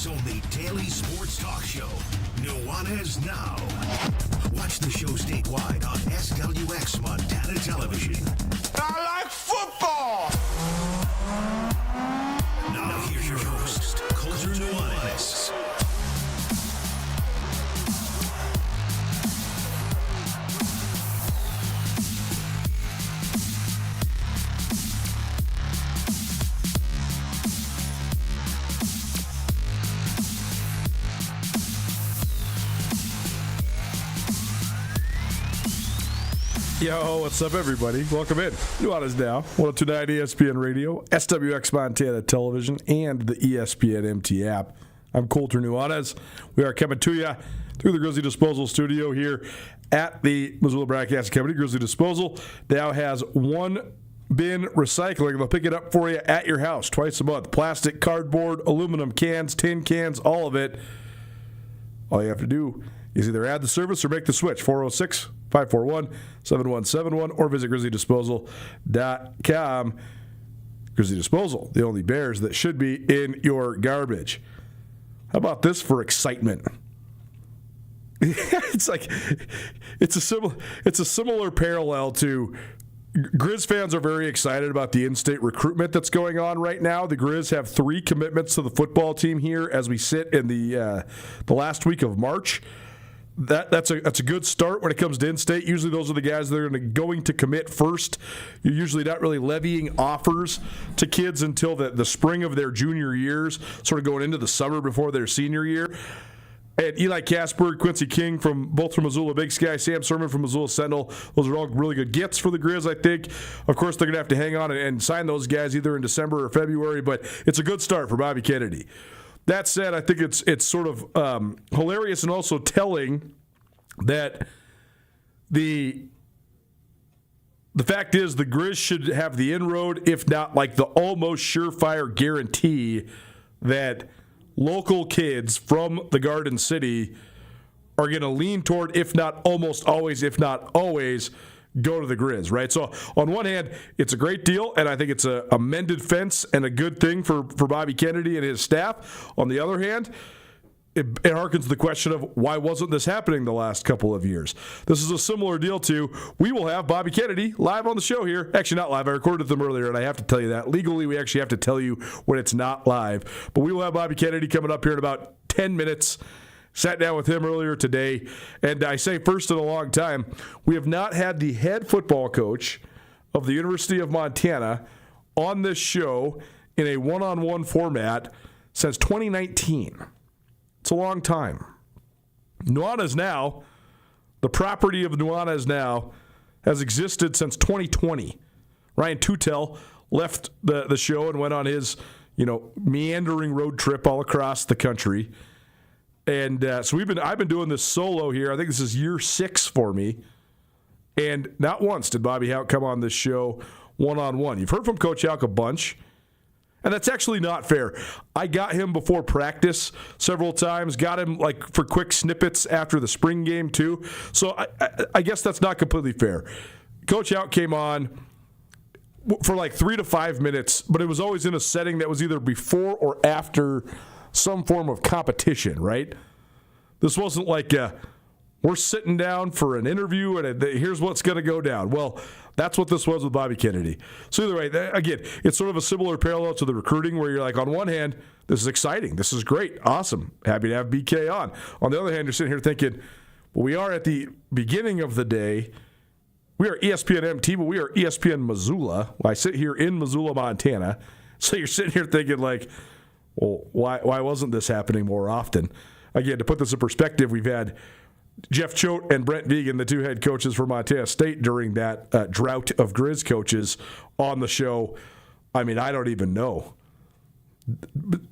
America's only daily sports talk show, Nuanez Now. Watch the show statewide on SWX Montana Television. I like football! Now here's your host, Coulter Nuanez. Yo, what's up, everybody? Welcome in. Nuanez Now, 102.9 ESPN Radio, SWX Montana Television, and the ESPN MT app. I'm Coulter Nuanez. We are coming to you through the Grizzly Disposal Studio here at the Missoula Broadcasting Company. Grizzly Disposal now has one bin recycling. They'll pick it up for you at your house twice a month. Plastic, cardboard, aluminum cans, tin cans, all of it. All you have to do is either add the service or make the switch. 406-541-7171 or visit grizzlydisposal.com. Grizzly Disposal, the only bears that should be in your garbage. How about this for excitement? It's a similar parallel to Grizz fans are very excited about the in-state recruitment that's going on right now. The Grizz have 3 commitments to the football team here as we sit in the last week of March. That's a good start when it comes to in-state. Usually those are the guys that are going to commit first. You're usually not really levying offers to kids until the spring of their junior years, sort of going into the summer before their senior year. And Eli Casper, Quincy King from Missoula Big Sky, Sam Sermon from Missoula Sentinel. Those are all really good gets for the Grizz, I think. Of course, they're going to have to hang on and sign those guys either in December or February, but it's a good start for Bobby Kennedy. That said, I think it's sort of hilarious and also telling that the fact is the Grizz should have the inroad, if not like the almost surefire guarantee that local kids from the Garden City are going to lean toward, if not almost always, if not always, go to the Grizz, right? So on one hand, it's a great deal, and I think it's a mended fence and a good thing for Bobby Kennedy and his staff. On the other hand, it harkens to the question of why wasn't this happening the last couple of years? This is a similar deal to, we will have Bobby Kennedy live on the show here. Actually, not live. I recorded them earlier, and I have to tell you that. Legally, we actually have to tell you when it's not live. But we will have Bobby Kennedy coming up here in about 10 minutes. Sat down with him earlier today, and I say first in a long time, we have not had the head football coach of the University of Montana on this show in a one-on-one format since 2019. It's a long time. Nuanez Now, the property of Nuanez Now, has existed since 2020. Ryan Tutel left the show and went on his, meandering road trip all across the country. And so I've been doing this solo here. I think this is year 6 for me. And not once did Bobby Houck come on this show one-on-one. You've heard from Coach Houck a bunch, and that's actually not fair. I got him before practice several times, got him for quick snippets after the spring game too. So I guess that's not completely fair. Coach Houck came on for 3 to 5 minutes, but it was always in a setting that was either before or after some form of competition, right? This wasn't we're sitting down for an interview and here's what's going to go down. Well, that's what this was with Bobby Kennedy. So either way, again, it's sort of a similar parallel to the recruiting where you're on one hand, this is exciting. This is great. Awesome. Happy to have BK on. On the other hand, you're sitting here thinking, well, we are at the beginning of the day. We are ESPN MT, but we are ESPN Missoula. Well, I sit here in Missoula, Montana. So you're sitting here thinking well, why wasn't this happening more often? Again, to put this in perspective, we've had Jeff Choate and Brent Vigen, the 2 head coaches for Montana State during that drought of Grizz coaches on the show. I mean, I don't even know.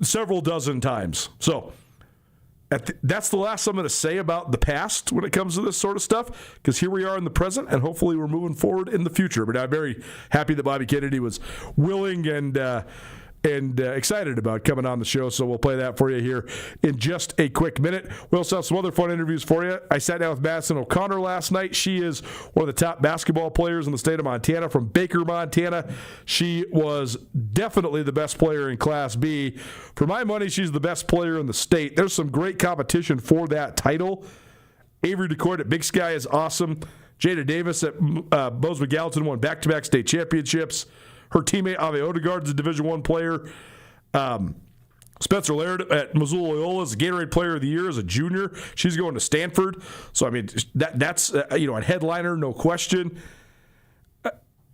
Several dozen times. So that's the last I'm going to say about the past when it comes to this sort of stuff, because here we are in the present, and hopefully we're moving forward in the future. But I'm very happy that Bobby Kennedy was willing and and excited about coming on the show, so we'll play that for you here in just a quick minute. We also have some other fun interviews for you. I sat down with Madison O'Connor last night. She is one of the top basketball players in the state of Montana from Baker, Montana. She was definitely the best player in Class B. For my money, she's the best player in the state. There's some great competition for that title. Avery DeCourt at Big Sky is awesome. Jada Davis at Bozeman Gallatin won back-to-back state championships. Her teammate, Ave Odegaard, is a Division I player. Spencer Laird at Missoula Loyola is the Gatorade Player of the Year as a junior. She's going to Stanford. So, I mean, that's a headliner, no question.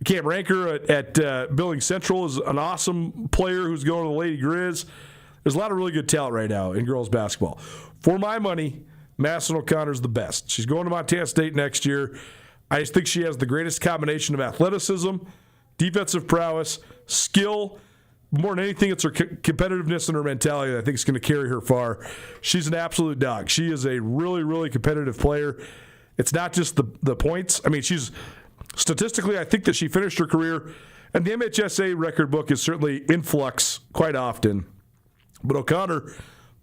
Cam Ranker at Billings Central is an awesome player who's going to the Lady Grizz. There's a lot of really good talent right now in girls basketball. For my money, Madison O'Connor's the best. She's going to Montana State next year. I just think she has the greatest combination of athleticism, defensive prowess, skill. More than anything, it's her competitiveness and her mentality that I think is going to carry her far. She's an absolute dog. She is a really, really competitive player. It's not just the points. I mean, she's statistically, I think that she finished her career, and the MHSA record book is certainly in flux quite often. But O'Connor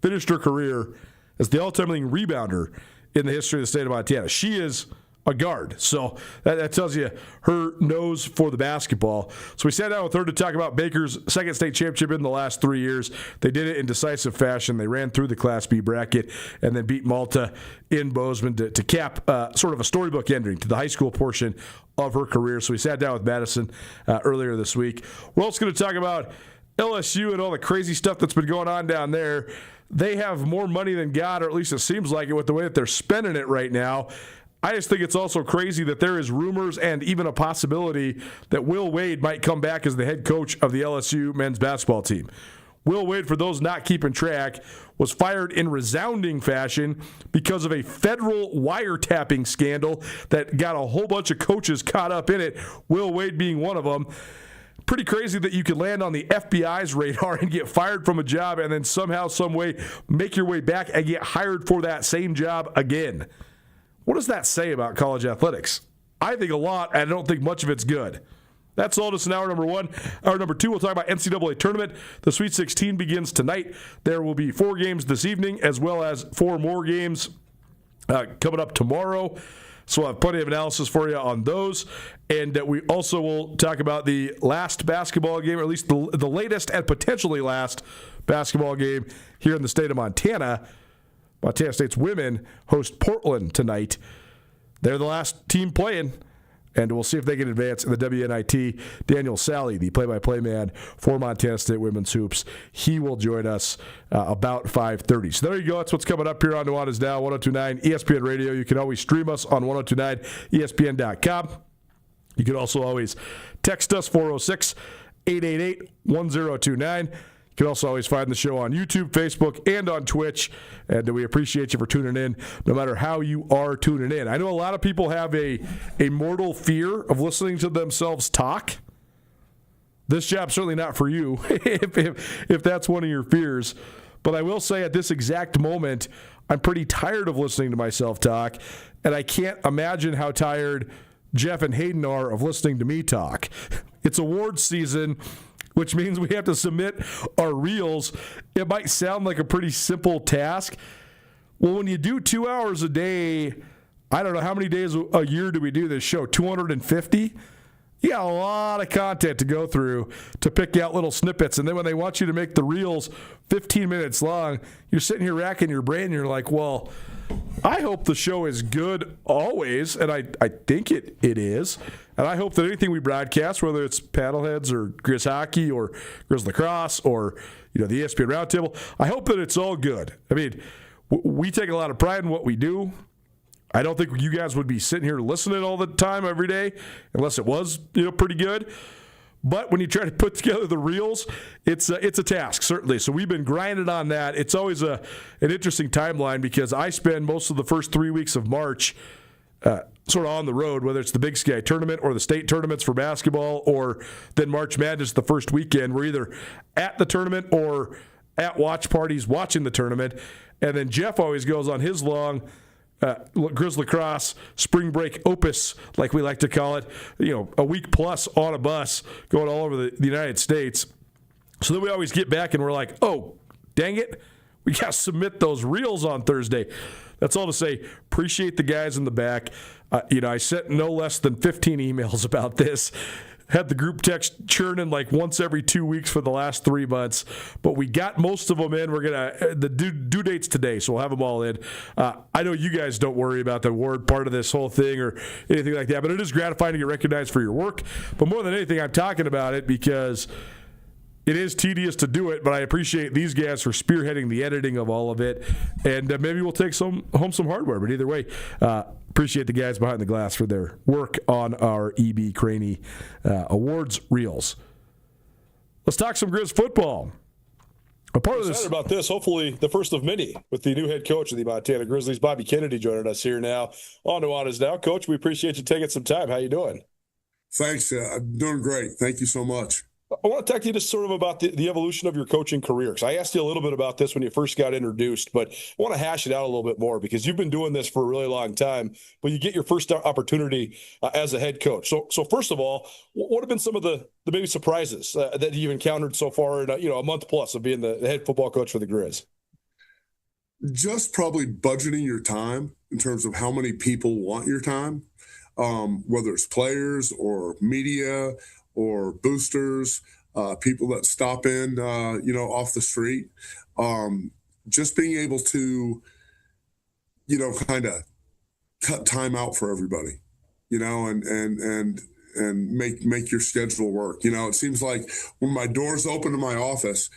finished her career as the all-time leading rebounder in the history of the state of Montana. She is a guard. So that tells you her nose for the basketball. So we sat down with her to talk about Baker's second state championship in the last 3 years. They did it in decisive fashion. They ran through the Class B bracket and then beat Malta in Bozeman to cap sort of a storybook ending to the high school portion of her career. So we sat down with Madison earlier this week. We're also going to talk about LSU and all the crazy stuff that's been going on down there. They have more money than God, or at least it seems like it with the way that they're spending it right now. I just think it's also crazy that there is rumors and even a possibility that Will Wade might come back as the head coach of the LSU men's basketball team. Will Wade, for those not keeping track, was fired in resounding fashion because of a federal wiretapping scandal that got a whole bunch of coaches caught up in it, Will Wade being one of them. Pretty crazy that you could land on the FBI's radar and get fired from a job and then somehow, some way, make your way back and get hired for that same job again. What does that say about college athletics? I think a lot, and I don't think much of it's good. That's all just in hour number one. Hour number two, we'll talk about NCAA tournament. The Sweet 16 begins tonight. There will be 4 games this evening, as well as 4 more games coming up tomorrow. So we'll have plenty of analysis for you on those. And we also will talk about the last basketball game, or at least the latest and potentially last basketball game here in the state of Montana. Montana State's women host Portland tonight. They're the last team playing, and we'll see if they can advance in the WNIT. Daniel Sally, the play-by-play man for Montana State women's hoops, he will join us about 5:30. So there you go. That's what's coming up here on Nuanez Now, 102.9 ESPN Radio. You can always stream us on 1029ESPN.com. You can also always text us, 406-888-1029. You can also always find the show on YouTube, Facebook, and on Twitch. And we appreciate you for tuning in, no matter how you are tuning in. I know a lot of people have a mortal fear of listening to themselves talk. This job's certainly not for you, if that's one of your fears. But I will say at this exact moment, I'm pretty tired of listening to myself talk, and I can't imagine how tired Jeff and Hayden are of listening to me talk. It's awards season, which means we have to submit our reels. It might sound like a pretty simple task. Well, when you do 2 hours a day, I don't know how many days a year do we do this show, 250? You got a lot of content to go through to pick out little snippets. And then when they want you to make the reels 15 minutes long, you're sitting here racking your brain and you're like, well, I hope the show is good always, and I think it is. And I hope that anything we broadcast, whether it's Paddleheads or Grizz Hockey or Grizz Lacrosse or the ESPN Roundtable, I hope that it's all good. I mean, we take a lot of pride in what we do. I don't think you guys would be sitting here listening all the time every day unless it was pretty good. But when you try to put together the reels, it's a task, certainly. So we've been grinding on that. It's always an interesting timeline because I spend most of the first 3 weeks of March sort of on the road, whether it's the Big Sky tournament or the state tournaments for basketball, or then March Madness the first weekend. We're either at the tournament or at watch parties watching the tournament. And then Jeff always goes on his long Grizz Lacrosse spring break opus, like we like to call it, a week plus on a bus going all over the United States. So then we always get back and we're like, oh, dang it, we got to submit those reels on Thursday. That's all to say, appreciate the guys in the back. I sent no less than 15 emails about this. Had the group text churning like once every 2 weeks for the last 3 months, but we got most of them in. We're the due date's today, so we'll have them all in. I know you guys don't worry about the award part of this whole thing or anything like that, but it is gratifying to get recognized for your work. But more than anything, I'm talking about it because it is tedious to do it, but I appreciate these guys for spearheading the editing of all of it, and maybe we'll take home some hardware. But either way, appreciate the guys behind the glass for their work on our E.B. Craney awards reels. Let's talk some Grizz football. A part of this about this, hopefully the first of many, with the new head coach of the Montana Grizzlies, Bobby Kennedy, joining us here now on Nuanez Now. Coach, we appreciate you taking some time. How you doing? Thanks. I'm doing great. Thank you so much. I want to talk to you just sort of about the evolution of your coaching career, because I asked you a little bit about this when you first got introduced, but I want to hash it out a little bit more because you've been doing this for a really long time, but you get your first opportunity as a head coach. So first of all, what have been some of the maybe surprises that you've encountered so far in a month plus of being the head football coach for the Grizz? Just probably budgeting your time in terms of how many people want your time, whether it's players or media or boosters, people that stop in, off the street. Just being able to, kind of cut time out for everybody, and make your schedule work. It seems like when my doors open in my office,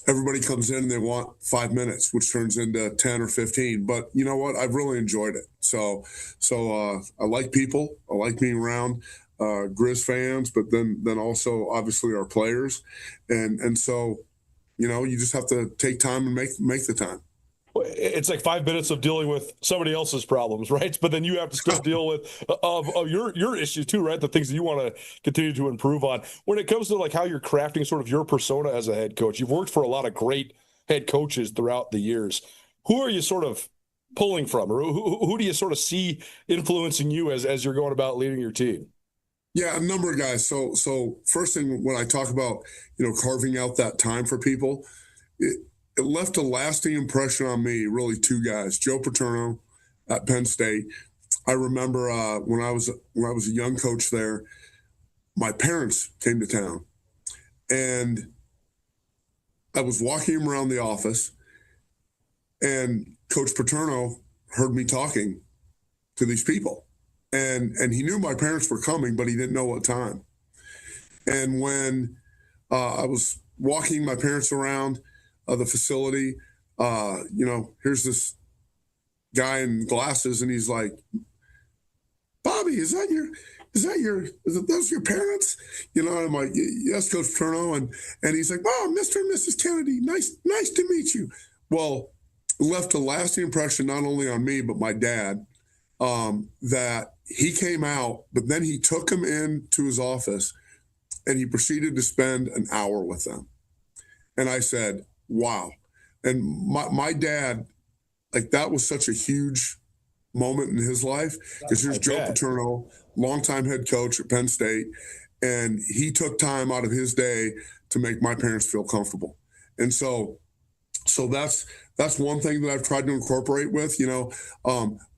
everybody comes in and they want 5 minutes, which turns into 10 or 15. But you know what? I've really enjoyed it. So I like people. I like being around Grizz fans, but then also obviously our players, and so you just have to take time and make the time. It's like 5 minutes of dealing with somebody else's problems, right? But then you have to still deal with of your issues too, right? The things that you want to continue to improve on. When it comes to like how you're crafting sort of your persona as a head coach, you've worked for a lot of great head coaches throughout the years. Who are you sort of pulling from, or who do you sort of see influencing you as you're going about leading your team? Yeah, a number of guys. So first thing, when I talk about, carving out that time for people, it left a lasting impression on me, really 2 guys, Joe Paterno at Penn State. I remember when I was a young coach there, my parents came to town and I was walking around the office and Coach Paterno heard me talking to these people. And he knew my parents were coming, but he didn't know what time. And when I was walking my parents around the facility, here's this guy in glasses, and he's like, "Bobby, is those your parents?" And I'm like, "Yes, Coach Paterno." And he's like, "Oh, Mr. and Mrs. Kennedy, nice to meet you." Well, it left a lasting impression not only on me but my dad. That he came out, but then he took him into his office and he proceeded to spend an hour with them. And I said, wow. And my dad, like, that was such a huge moment in his life, because here's Joe Paterno, longtime head coach at Penn State, and he took time out of his day to make my parents feel comfortable. And so that's one thing that I've tried to incorporate with,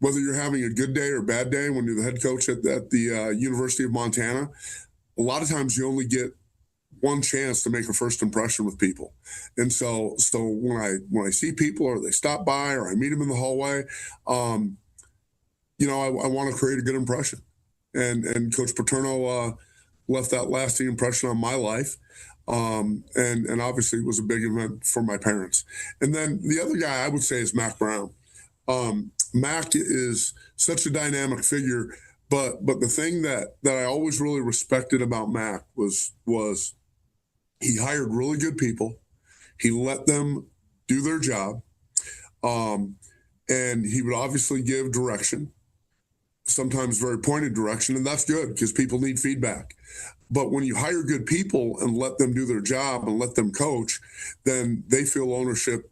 whether you're having a good day or bad day when you're the head coach at the University of Montana, a lot of times you only get one chance to make a first impression with people. And so when I see people or they stop by or I meet them in the hallway, I want to create a good impression. And Coach Paterno left that lasting impression on my life. And obviously it was a big event for my parents. And then the other guy I would say is Mac Brown. Mac is such a dynamic figure, but the thing that I always really respected about Mac was he hired really good people. He let them do their job. And he would obviously give direction, sometimes very pointed direction, and that's good because people need feedback. But when you hire good people and let them do their job and let them coach, then they feel ownership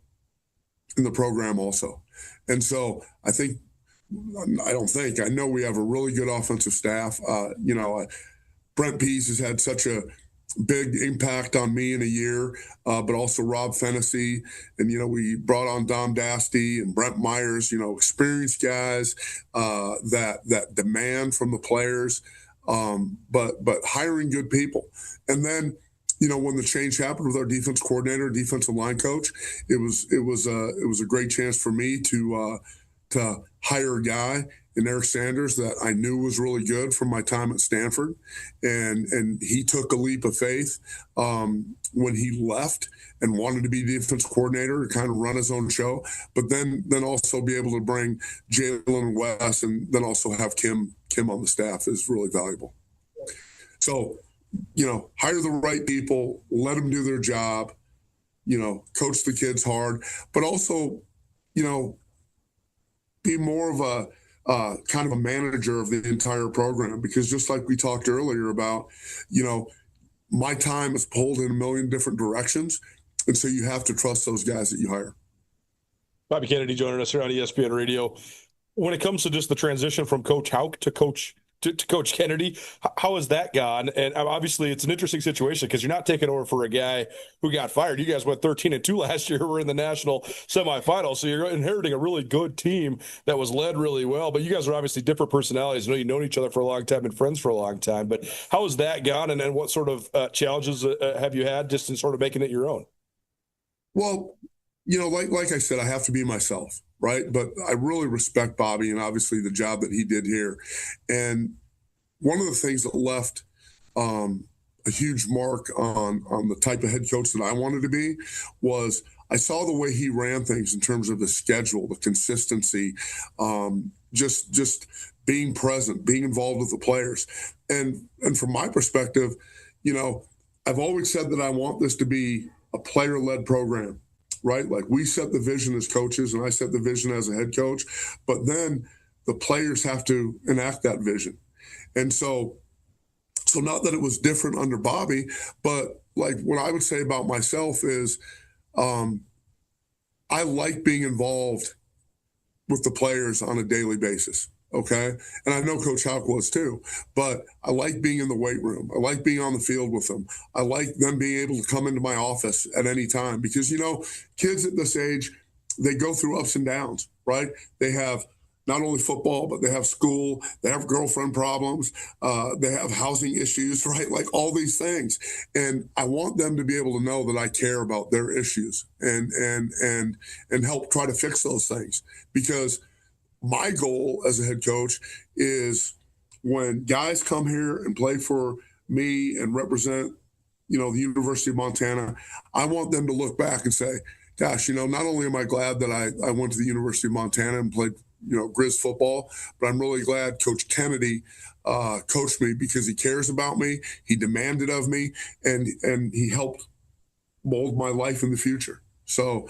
in the program also. And so I know we have a really good offensive staff. Brent Pease has had such a big impact on me in a year, but also Rob Fennessy. And, we brought on Dom Dasty and Brent Myers, experienced guys that demand from the players, but hiring good people. And then, when the change happened with our defense coordinator, defensive line coach, it was a great chance for me to hire a guy in Eric Sanders that I knew was really good from my time at Stanford, and he took a leap of faith when he left and wanted to be defense coordinator to kind of run his own show, but then also be able to bring Jalen and Wes, and then also have Kim on the staff is really valuable. So, hire the right people, let them do their job, coach the kids hard, but also, be more of a kind of a manager of the entire program, because just like we talked earlier about, my time is pulled in a million different directions. And so you have to trust those guys that you hire. Bobby Kennedy joining us here on ESPN Radio. When it comes to just the transition from Coach Houck to Coach Kennedy, how has that gone? And obviously it's an interesting situation because you're not taking over for a guy who got fired. You guys went 13-2 last year. We're in the national semifinals. So you're inheriting a really good team that was led really well, but you guys are obviously different personalities. I know you've known each other for a long time and friends for a long time, but how has that gone? And what sort of challenges have you had just in sort of making it your own? Well, like I said, I have to be myself. Right. But I really respect Bobby and obviously the job that he did here. And one of the things that left a huge mark on the type of head coach that I wanted to be was I saw the way he ran things in terms of the schedule, the consistency, just being present, being involved with the players. And from my perspective, I've always said that I want this to be a player-led program. Right? Like we set the vision as coaches and I set the vision as a head coach, but then the players have to enact that vision. And so not that it was different under Bobby, but like what I would say about myself is I like being involved with the players on a daily basis. Okay. And I know Coach Houck was too, but I like being in the weight room. I like being on the field with them. I like them being able to come into my office at any time because, kids at this age, they go through ups and downs, right? They have not only football, but they have school, they have girlfriend problems, they have housing issues, right? Like all these things. And I want them to be able to know that I care about their issues and help try to fix those things, because my goal as a head coach is when guys come here and play for me and represent, the University of Montana, I want them to look back and say, gosh, not only am I glad that I went to the University of Montana and played, Grizz football, but I'm really glad Coach Kennedy coached me because he cares about me. He demanded of me and he helped mold my life in the future. So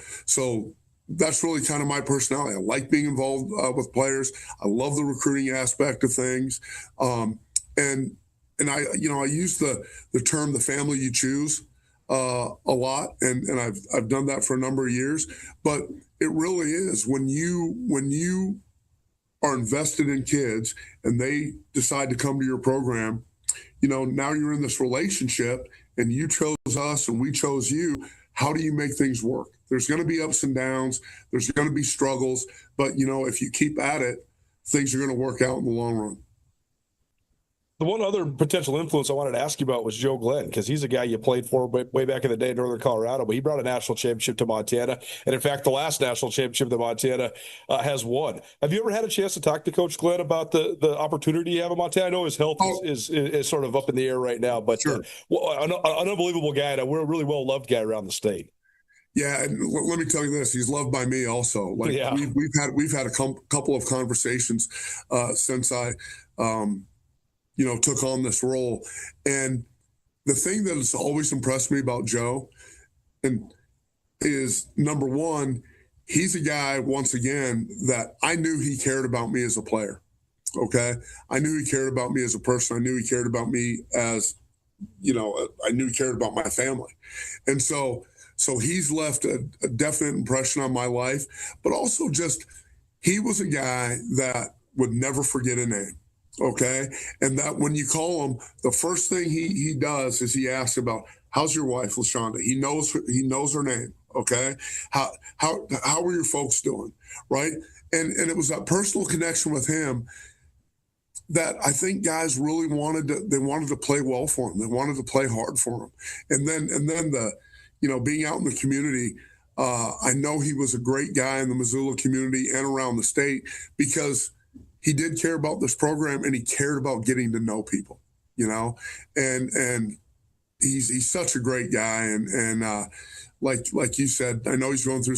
that's really kind of my personality. I like being involved with players. I love the recruiting aspect of things. And I use the term, the family you choose a lot. And I've done that for a number of years, but it really is when you are invested in kids and they decide to come to your program, now you're in this relationship and you chose us and we chose you. How do you make things work? There's going to be ups and downs. There's going to be struggles. But, if you keep at it, things are going to work out in the long run. The one other potential influence I wanted to ask you about was Joe Glenn, because he's a guy you played for way back in the day in Northern Colorado, but he brought a national championship to Montana. And in fact, the last national championship that Montana has won. Have you ever had a chance to talk to Coach Glenn about the opportunity you have in Montana? I know his health is sort of up in the air right now, but sure. An unbelievable guy and a really well-loved guy around the state. Yeah, and let me tell you this: he's loved by me also. Like yeah. we've had a couple of conversations since I took on this role, and the thing that has always impressed me about Joe, is number one, he's a guy once again that I knew he cared about me as a player. Okay, I knew he cared about me as a person. I knew he cared about me as I knew he cared about my family, and so he's left a definite impression on my life, but also just he was a guy that would never forget a name. Okay. And that when you call him, the first thing he does is he asks about, how's your wife, LaShonda? He knows her name. Okay. How are your folks doing? Right. And it was that personal connection with him that I think guys really wanted to play well for him. They wanted to play hard for him. And then the, being out in the community, I know he was a great guy in the Missoula community and around the state because he did care about this program and he cared about getting to know people, and he's such a great guy. And like you said, I know he's going through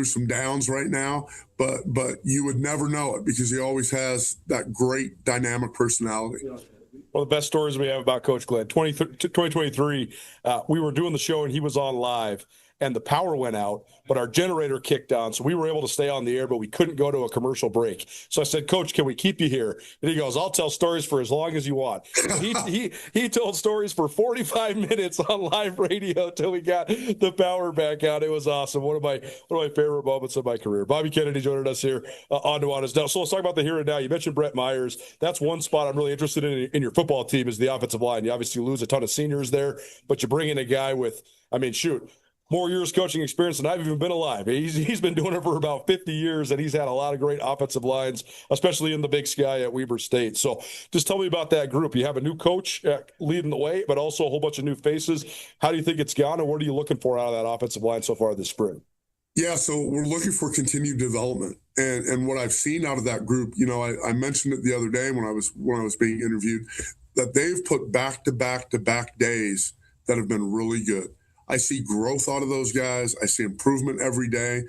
some downs right now, but you would never know it because he always has that great dynamic personality. One of the best stories we have about Coach Glenn, 2023, we were doing the show and he was on live and the power went out, but our generator kicked on. So we were able to stay on the air, but we couldn't go to a commercial break. So I said, Coach, can we keep you here? And he goes, I'll tell stories for as long as you want. He told stories for 45 minutes on live radio till we got the power back out. It was awesome. One of my favorite moments of my career. Bobby Kennedy joining us here on Nuanez Now. So let's talk about the here and now. You mentioned Brett Myers. That's one spot I'm really interested in your football team is the offensive line. You obviously lose a ton of seniors there, but you bring in a guy with, more years coaching experience than I've even been alive. He's been doing it for about 50 years, and he's had a lot of great offensive lines, especially in the Big Sky at Weber State. So just tell me about that group. You have a new coach leading the way, but also a whole bunch of new faces. How do you think it's gone, and what are you looking for out of that offensive line so far this spring? Yeah, so we're looking for continued development. And what I've seen out of that group, I mentioned it the other day when I was being interviewed, that they've put back-to-back-to-back days that have been really good. I see growth out of those guys. I see improvement every day.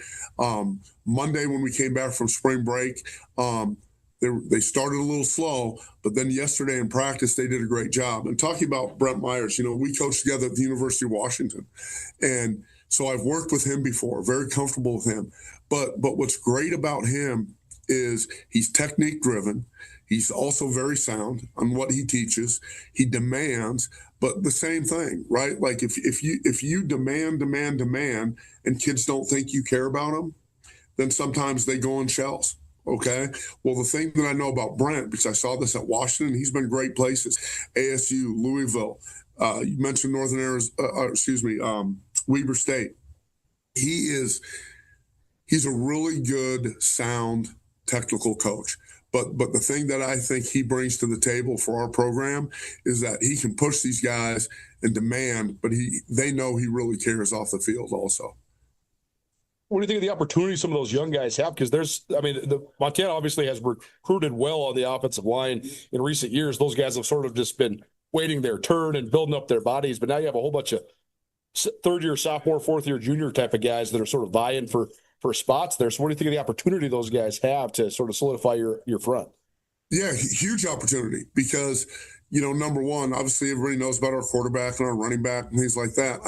Monday, when we came back from spring break, they started a little slow, but then yesterday in practice, they did a great job. And talking about Brent Myers, we coached together at the University of Washington. And so I've worked with him before, very comfortable with him. But what's great about him is he's technique driven. He's also very sound on what he teaches. He demands, but the same thing, right? Like if you demand, and kids don't think you care about them, then sometimes they go in shells. Okay. Well, the thing that I know about Brent, because I saw this at Washington, he's been great places, ASU, Louisville. You mentioned Northern Arizona, Weber State. He's a really good, sound, technical coach. But the thing that I think he brings to the table for our program is that he can push these guys and demand, but they know he really cares off the field also. What do you think of the opportunity some of those young guys have? Because Montana obviously has recruited well on the offensive line in recent years. Those guys have sort of just been waiting their turn and building up their bodies. But now you have a whole bunch of third-year sophomore, fourth-year junior type of guys that are sort of vying for spots there. So what do you think of the opportunity those guys have to sort of solidify your front? Yeah, huge opportunity because, number one, obviously everybody knows about our quarterback and our running back and things like that.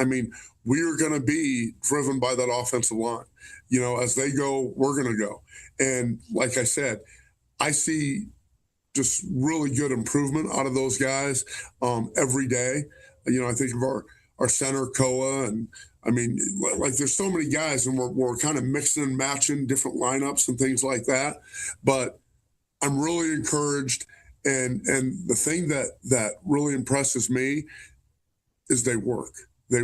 We are going to be driven by that offensive line. As they go, we're going to go. And like I said, I see just really good improvement out of those guys every day. I think of our center, Koa, and there's so many guys, and we're kind of mixing and matching different lineups and things like that. But I'm really encouraged, and the thing that really impresses me is they work. They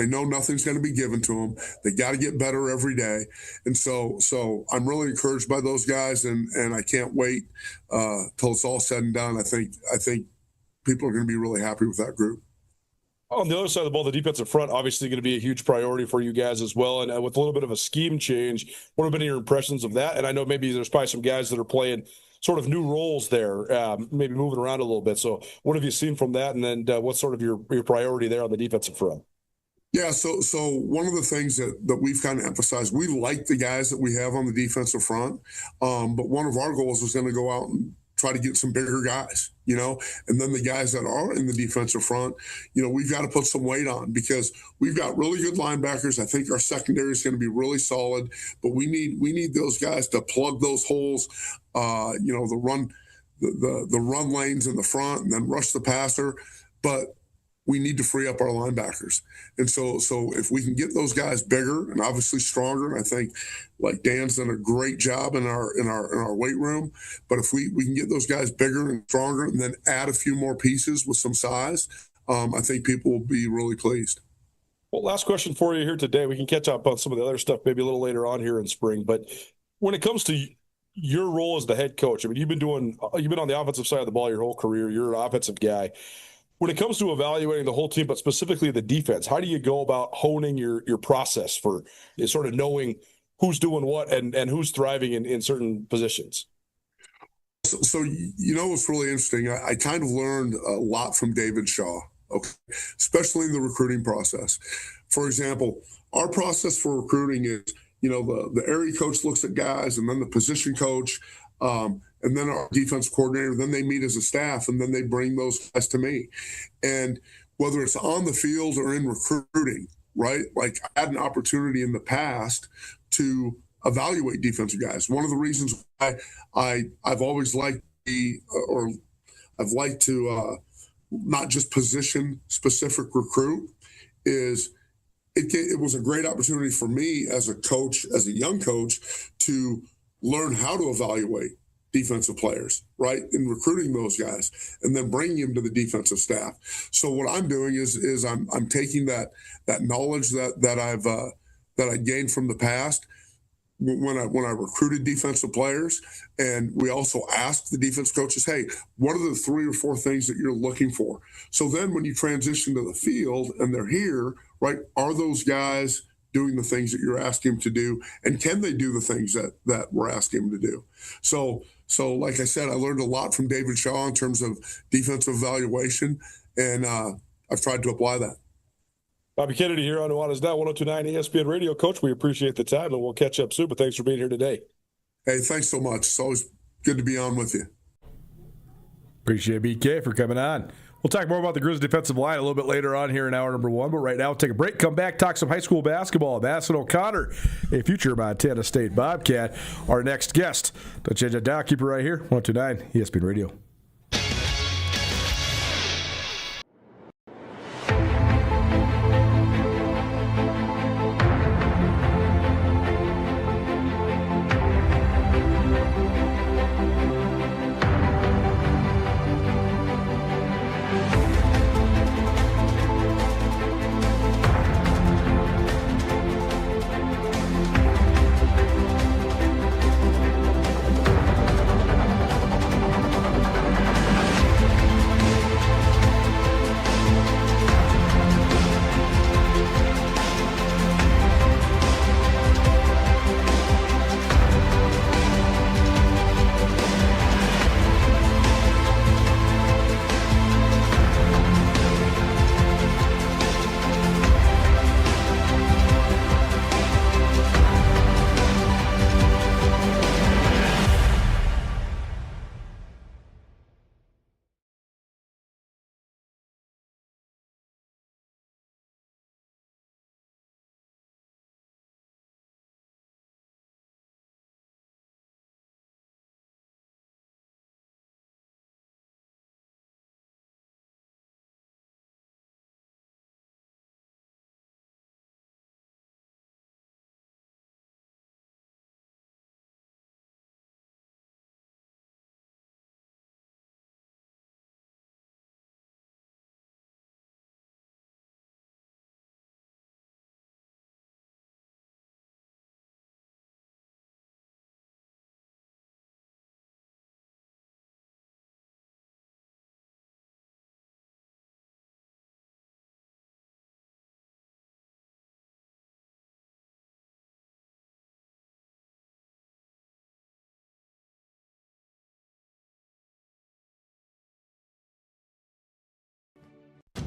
know nothing's going to be given to them. They got to get better every day, and so I'm really encouraged by those guys, and I can't wait till it's all said and done. I think people are going to be really happy with that group. On the other side of the ball, the defensive front obviously going to be a huge priority for you guys as well. And with a little bit of a scheme change, what have been your impressions of that? And I know maybe there's probably some guys that are playing sort of new roles there, maybe moving around a little bit. So what have you seen from that? And then what's sort of your priority there on the defensive front? Yeah, so one of the things that we've kind of emphasized, we like the guys that we have on the defensive front, but one of our goals is going to go out and try to get some bigger guys, and then the guys that are in the defensive front, we've got to put some weight on because we've got really good linebackers. I think our secondary is going to be really solid, but we need those guys to plug those holes, the run lanes in the front and then rush the passer. But we need to free up our linebackers. And so if we can get those guys bigger and obviously stronger, and I think like Dan's done a great job in our weight room, but if we can get those guys bigger and stronger and then add a few more pieces with some size, I think people will be really pleased. Well, last question for you here today. We can catch up on some of the other stuff maybe a little later on here in spring, but when it comes to your role as the head coach, I mean, you've been on the offensive side of the ball your whole career. You're an offensive guy. When it comes to evaluating the whole team, but specifically the defense, how do you go about honing your process for sort of knowing who's doing what and who's thriving in certain positions? So what's really interesting, I kind of learned a lot from David Shaw, okay, especially in the recruiting process. For example, our process for recruiting is, the area coach looks at guys, and then the position coach, and then our defense coordinator, then they meet as a staff, and then they bring those guys to me. And whether it's on the field or in recruiting, right? Like I had an opportunity in the past to evaluate defensive guys. One of the reasons why I've always liked to not just position specific recruit is it was a great opportunity for me as a coach, as a young coach, to learn how to evaluate defensive players, right? And recruiting those guys and then bringing them to the defensive staff. So what I'm doing is I'm taking that knowledge that I gained from the past when I recruited defensive players, and we also asked the defense coaches, hey, what are the 3 or 4 things that you're looking for? So then when you transition to the field and they're here, right, are those guys doing the things that you're asking them to do, and can they do the things that we're asking them to do? So like I said, I learned a lot from David Shaw in terms of defensive evaluation, and I've tried to apply that. Bobby Kennedy here on Nuanez Now, 102.9 ESPN Radio. Coach, we appreciate the time, and we'll catch up soon, but thanks for being here today. Hey, thanks so much. It's always good to be on with you. Appreciate BK for coming on. We'll talk more about the Grizz defensive line a little bit later on here in hour number 1, but right now we'll take a break, come back, talk some high school basketball. Madison O'Connor, a future Montana State Bobcat, our next guest. Don't change that dial. Keep it right here, 102.9 ESPN Radio.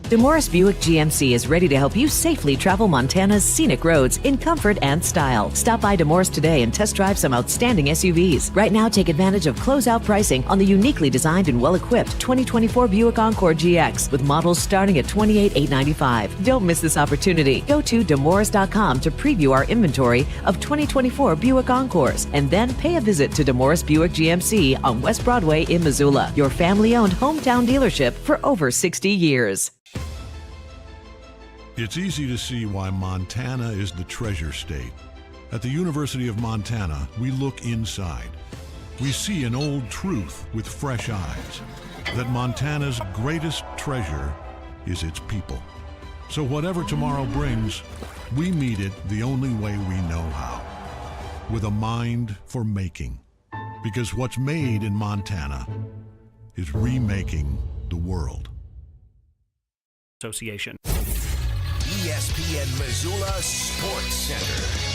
DeMorris Buick GMC is ready to help you safely travel Montana's scenic roads in comfort and style. Stop by DeMorris today and test drive some outstanding SUVs. Right now, take advantage of closeout pricing on the uniquely designed and well-equipped 2024 Buick Encore GX with models starting at $28,895. Don't miss this opportunity. Go to demorris.com to preview our inventory of 2024 Buick Encores and then pay a visit to DeMorris Buick GMC on West Broadway in Missoula, your family-owned hometown dealership for over 60 years. It's easy to see why Montana is the treasure state. At the University of Montana, we look inside. We see an old truth with fresh eyes, that Montana's greatest treasure is its people. So whatever tomorrow brings, we meet it the only way we know how, with a mind for making. Because what's made in Montana is remaking the world. Association. ESPN Missoula Sports Center.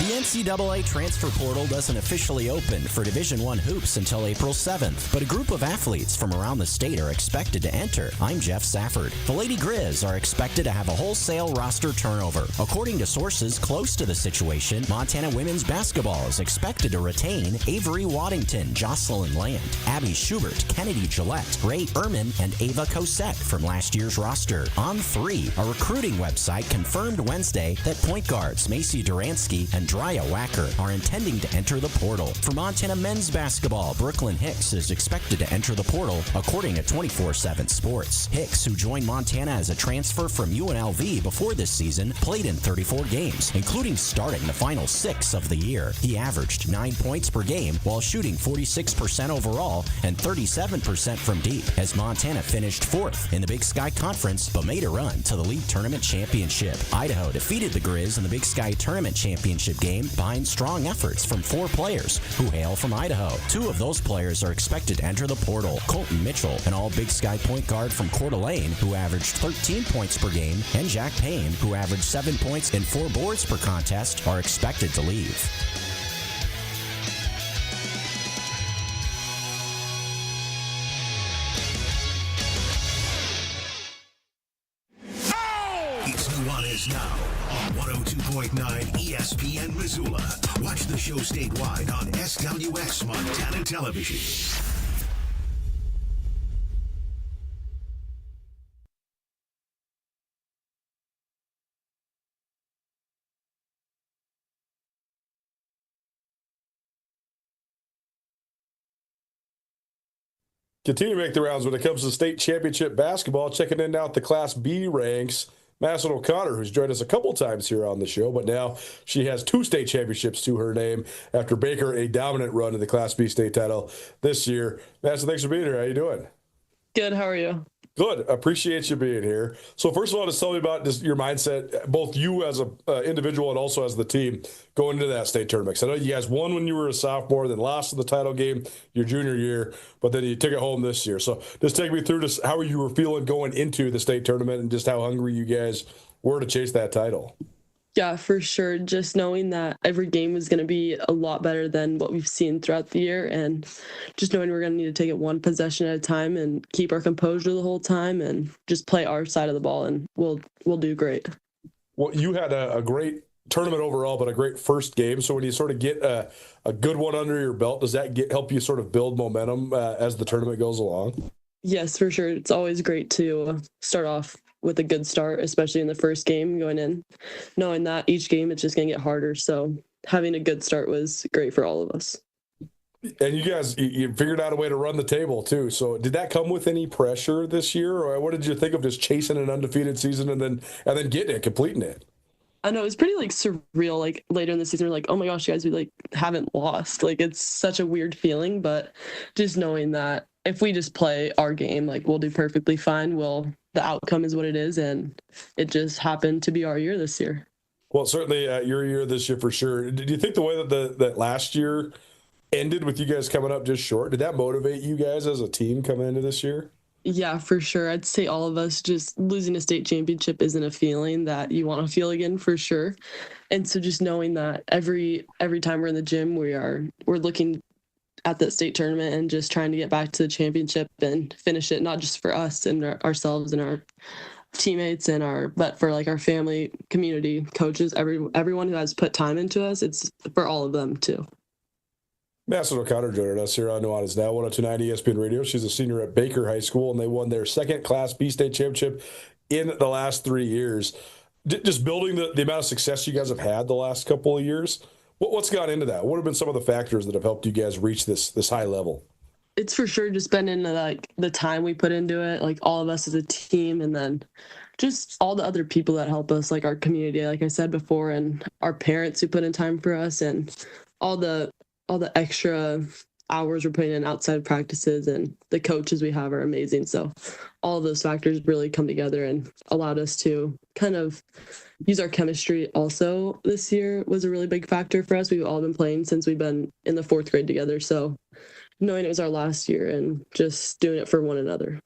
The NCAA transfer portal doesn't officially open for Division I hoops until April 7th, but a group of athletes from around the state are expected to enter. I'm Jeff Safford. The Lady Grizz are expected to have a wholesale roster turnover. According to sources close to the situation, Montana women's basketball is expected to retain Avery Waddington, Jocelyn Land, Abby Schubert, Kennedy Gillette, Ray Ehrman, and Ava Cosette from last year's roster. On3, a recruiting website confirmed Wednesday that point guards Macy Duransky and Drya Wacker are intending to enter the portal. For Montana men's basketball, Brooklyn Hicks is expected to enter the portal, according to 24/7 Sports. Hicks, who joined Montana as a transfer from UNLV before this season, played in 34 games, including starting the final 6 of the year. He averaged 9 points per game while shooting 46% overall and 37% from deep, as Montana finished 4th in the Big Sky Conference but made a run to the league tournament championship. Idaho defeated the Grizz in the Big Sky Tournament Championship game behind strong efforts from 4 players who hail from Idaho. 2 of those players are expected to enter the portal. Colton Mitchell, an all-Big Sky point guard from Coeur d'Alene, who averaged 13 points per game, and Jack Payne, who averaged 7 points and 4 boards per contest, are expected to leave. It's Nuanez Now on 102.9 ESPN Missoula. Watch the show statewide on SWX Montana Television. Continue to make the rounds when it comes to state championship basketball. Checking in now at the Class B ranks, Madison O'Connor, who's joined us a couple times here on the show, but now she has 2 state championships to her name after Baker a dominant run to the Class B state title this year. Madison, thanks for being here. How you doing? Good. How are you? Good. Appreciate you being here. So first of all, just tell me about just your mindset, both you as an individual and also as the team going into that state tournament. 'Cause I know you guys won when you were a sophomore, then lost in the title game your junior year, but then you took it home this year. So just take me through just how you were feeling going into the state tournament and just how hungry you guys were to chase that title. Yeah, for sure. Just knowing that every game was going to be a lot better than what we've seen throughout the year, and just knowing we're going to need to take it one possession at a time and keep our composure the whole time and just play our side of the ball, and we'll do great. Well, you had a great tournament overall, but a great first game. So when you sort of get a good one under your belt, does that help you sort of build momentum as the tournament goes along? Yes, for sure. It's always great to start off with a good start, especially in the first game going in, knowing that each game it's just going to get harder. So having a good start was great for all of us. And you guys, you figured out a way to run the table too. So did that come with any pressure this year, or what did you think of just chasing an undefeated season and then getting it, completing it? I know it was pretty surreal. Later in the season, we're like, oh my gosh, guys, we haven't lost. It's such a weird feeling, but just knowing that if we just play our game, we'll do perfectly fine. The outcome is what it is, and it just happened to be our year this year. Well, certainly your year this year for sure. Did you think the way that last year ended with you guys coming up just short, did that motivate you guys as a team coming into this year? Yeah, for sure. I'd say all of us, just losing a state championship isn't a feeling that you want to feel again, for sure. And so just knowing that every time we're in the gym, we're looking at that state tournament and just trying to get back to the championship and finish it, not just for us and ourselves and our teammates but for our family, community, coaches, everyone who has put time into us. It's for all of them too. Madison O'Connor joining us here on Nuanez Now, 102.9 ESPN Radio. She's a senior at Baker High School, and they won their second Class B state championship in the last 3 years. Just building the amount of success you guys have had the last couple of years, what's gone into that? What have been some of the factors that have helped you guys reach this high level? It's for sure just been in the time we put into it, all of us as a team, and then just all the other people that help us, like our community, like I said before, and our parents who put in time for us, and all the extra hours we're putting in outside of practices, and the coaches we have are amazing. So all of those factors really come together and allowed us to kind of use our chemistry. Also this year was a really big factor for us. We've all been playing since we've been in the 4th grade together. So knowing it was our last year and just doing it for one another.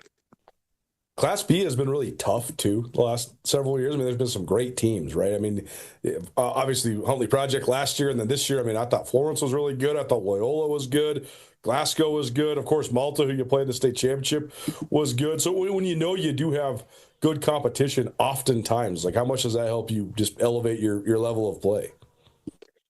Class B has been really tough, too, the last several years. I mean, there's been some great teams, right? I mean, obviously, Huntley Project last year, and then this year, I mean, I thought Florence was really good. I thought Loyola was good. Glasgow was good. Of course, Malta, who you played in the state championship, was good. So when you know you do have good competition, oftentimes, like, how much does that help you just elevate your level of play?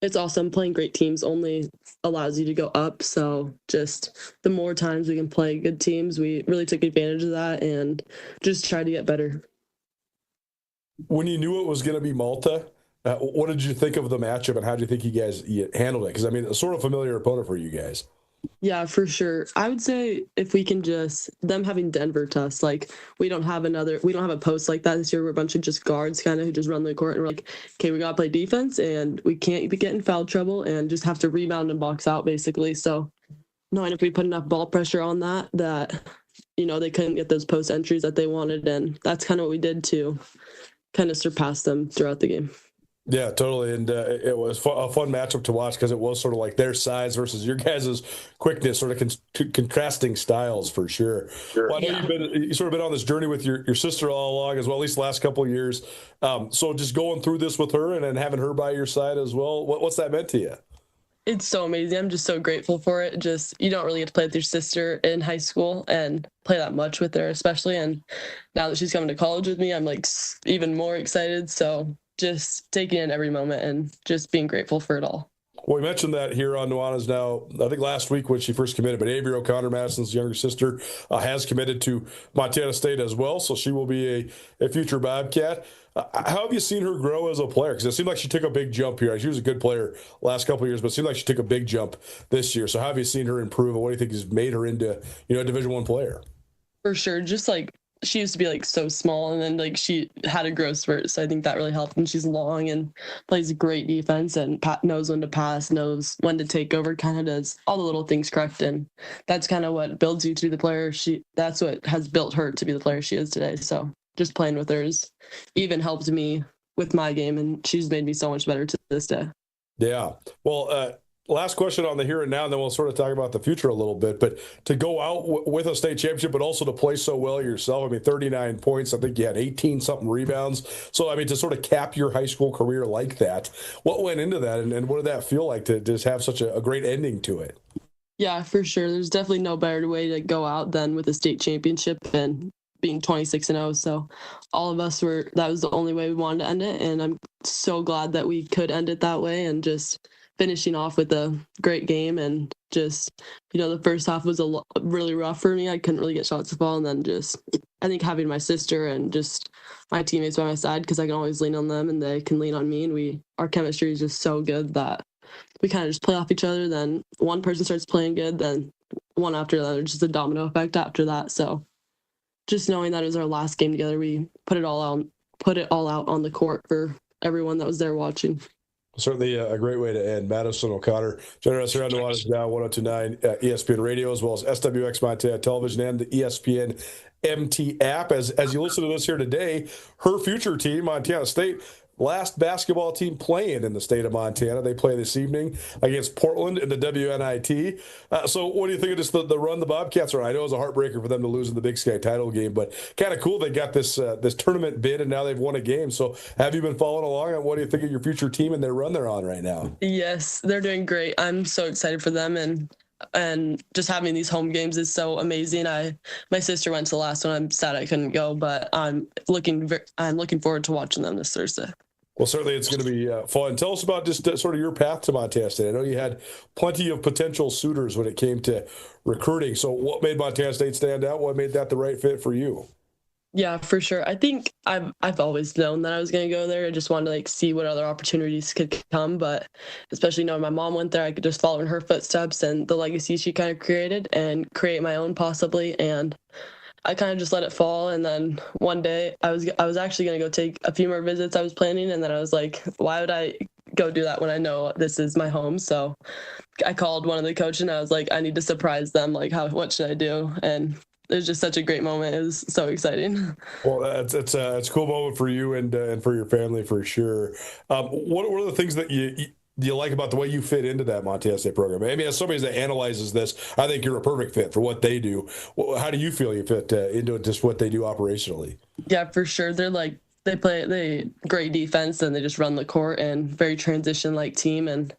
It's awesome. Playing great teams only allows you to go up. So just the more times we can play good teams, we really took advantage of that and just tried to get better. When you knew it was going to be Malta, what did you think of the matchup, and how do you think you handled it? Because, I mean, a sort of familiar opponent for you guys. Yeah, for sure. I would say if we can just, them having Denver to us, like we don't have a post like that this year. We're a bunch of just guards kind of who just run the court, and we're like, okay, we got to play defense and we can't be getting foul trouble and just have to rebound and box out basically. So knowing if we put enough ball pressure on that, you know, they couldn't get those post entries that they wanted. And that's kind of what we did to kind of surpass them throughout the game. Yeah, totally. And it was a fun matchup to watch because it was sort of like their size versus your guys' quickness, sort of contrasting styles for sure. Well, I know you've sort of been on this journey with your sister all along as well, at least the last couple of years. So just going through this with her and then having her by your side as well, what's that meant to you? It's so amazing. I'm just so grateful for it. Just, you don't really get to play with your sister in high school and play that much with her, especially. And now that she's coming to college with me, I'm like even more excited. So just taking in every moment and just being grateful for it all. Well, we mentioned that here on Nuanez Now, I think last week when she first committed, but Avery O'Connor, Madison's younger sister, has committed to Montana State as well, so she will be a future Bobcat. How have you seen her grow as a player? Because it seemed like she took a big jump here. She was a good player last couple of years, but it seemed like she took a big jump this year. So how have you seen her improve, and what do you think has made her into a Division I player? For sure. Just like she used to be like so small, and then like she had a growth spurt. So I think that really helped. And she's long and plays great defense and knows when to pass, knows when to take over, kind of does all the little things correct. And that's kind of what builds you to the player. That's what has built her to be the player she is today. So just playing with her has even helped me with my game, and she's made me so much better to this day. Yeah. Well, last question on the here and now, and then we'll sort of talk about the future a little bit. But to go out with a state championship, but also to play so well yourself, I mean, 39 points, I think you had 18-something rebounds. So, I mean, to sort of cap your high school career like that, what went into that, and what did that feel like to just have such a great ending to it? Yeah, for sure. There's definitely no better way to go out than with a state championship and being 26-0. So all of us that was the only way we wanted to end it. And I'm so glad that we could end it that way, and just finishing off with a great game. And just, the first half was really rough for me. I couldn't really get shots to fall. And then just, I think having my sister and just my teammates by my side, because I can always lean on them and they can lean on me. And our chemistry is just so good that we kind of just play off each other. Then one person starts playing good, then one after the other, just a domino effect after that. So just knowing that it was our last game together, we put it all out on the court for everyone that was there watching. Certainly a great way to end. Madison O'Connor joining us here on Nuanez Now 102.9 ESPN Radio, as well as SWX Montana Television and the ESPN MT app. As you listen to this here today, her future team, Montana State, last basketball team playing in the state of Montana. They play this evening against Portland in the WNIT. So what do you think of just the run the Bobcats are on? I know it was a heartbreaker for them to lose in the Big Sky title game, but kind of cool they got this tournament bid, and now they've won a game. So have you been following along, and what do you think of your future team and their run they're on right now? Yes, they're doing great. I'm so excited for them, and just having these home games is so amazing. My sister went to the last one. I'm sad I couldn't go, but I'm looking forward to watching them this Thursday. Well, certainly it's going to be fun. Tell us about just sort of your path to Montana State. I know you had plenty of potential suitors when it came to recruiting. So what made Montana State stand out? What made that the right fit for you? Yeah, for sure. I think I've always known that I was going to go there. I just wanted to see what other opportunities could come. But especially knowing my mom went there, I could just follow in her footsteps and the legacy she kind of created and create my own possibly. And I kind of just let it fall. And then one day I was actually going to go take a few more visits I was planning. And then I was like, why would I go do that when I know this is my home? So I called one of the coaches and I was like, I need to surprise them. Like, what should I do? And it was just such a great moment. It was so exciting. Well, it's a cool moment for you and for your family for sure. What are the things that you like about the way you fit into that Montana State program? I mean, as somebody that analyzes this, I think you're a perfect fit for what they do. How do you feel you fit into just what they do operationally? Yeah, for sure. They play great defense and they just run the court, and very transition like team, and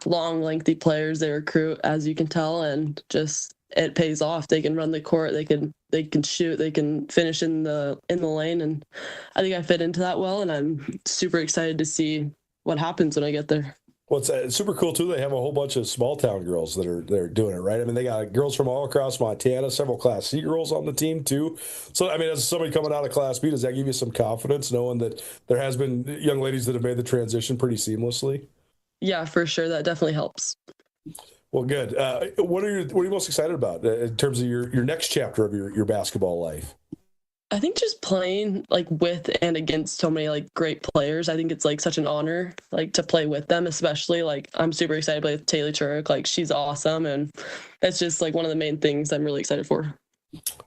long, lengthy players they recruit, as you can tell, and just it pays off. They can run the court, they can shoot, they can finish in the lane, and I think I fit into that well, and I'm super excited to see what happens when I get there. Well, it's super cool too. They have a whole bunch of small town girls that are doing it, right? I mean, they got girls from all across Montana, several Class C girls on the team too. So, I mean, as somebody coming out of Class B, does that give you some confidence knowing that there has been young ladies that have made the transition pretty seamlessly? Yeah, for sure. That definitely helps. Well, good. What are you most excited about in terms of your next chapter of your basketball life? I think just playing like with and against so many like great players. I think it's like such an honor like to play with them, especially like I'm super excited to play with Taylor Turk. Like she's awesome, and that's just like one of the main things I'm really excited for.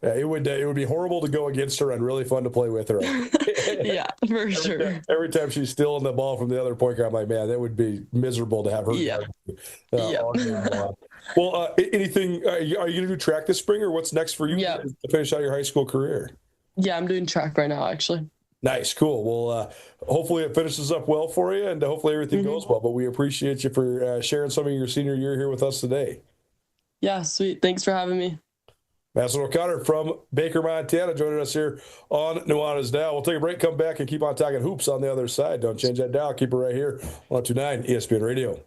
Yeah, it would be horrible to go against her and really fun to play with her. Yeah, for sure. Every time she's stealing the ball from the other point guard, I'm like, man, that would be miserable to have her. Yeah. Well, anything? Are you going to do track this spring, or what's next for you to finish out your high school career? Yeah, I'm doing track right now, actually. Nice, cool. Well, hopefully it finishes up well for you, and hopefully everything goes well. But we appreciate you for sharing some of your senior year here with us today. Yeah, sweet. Thanks for having me. Madison O'Connor from Baker, Montana, joining us here on Nuanez Now. We'll take a break, come back, and keep on talking hoops on the other side. Don't change that dial. Keep it right here on 102.9 ESPN Radio.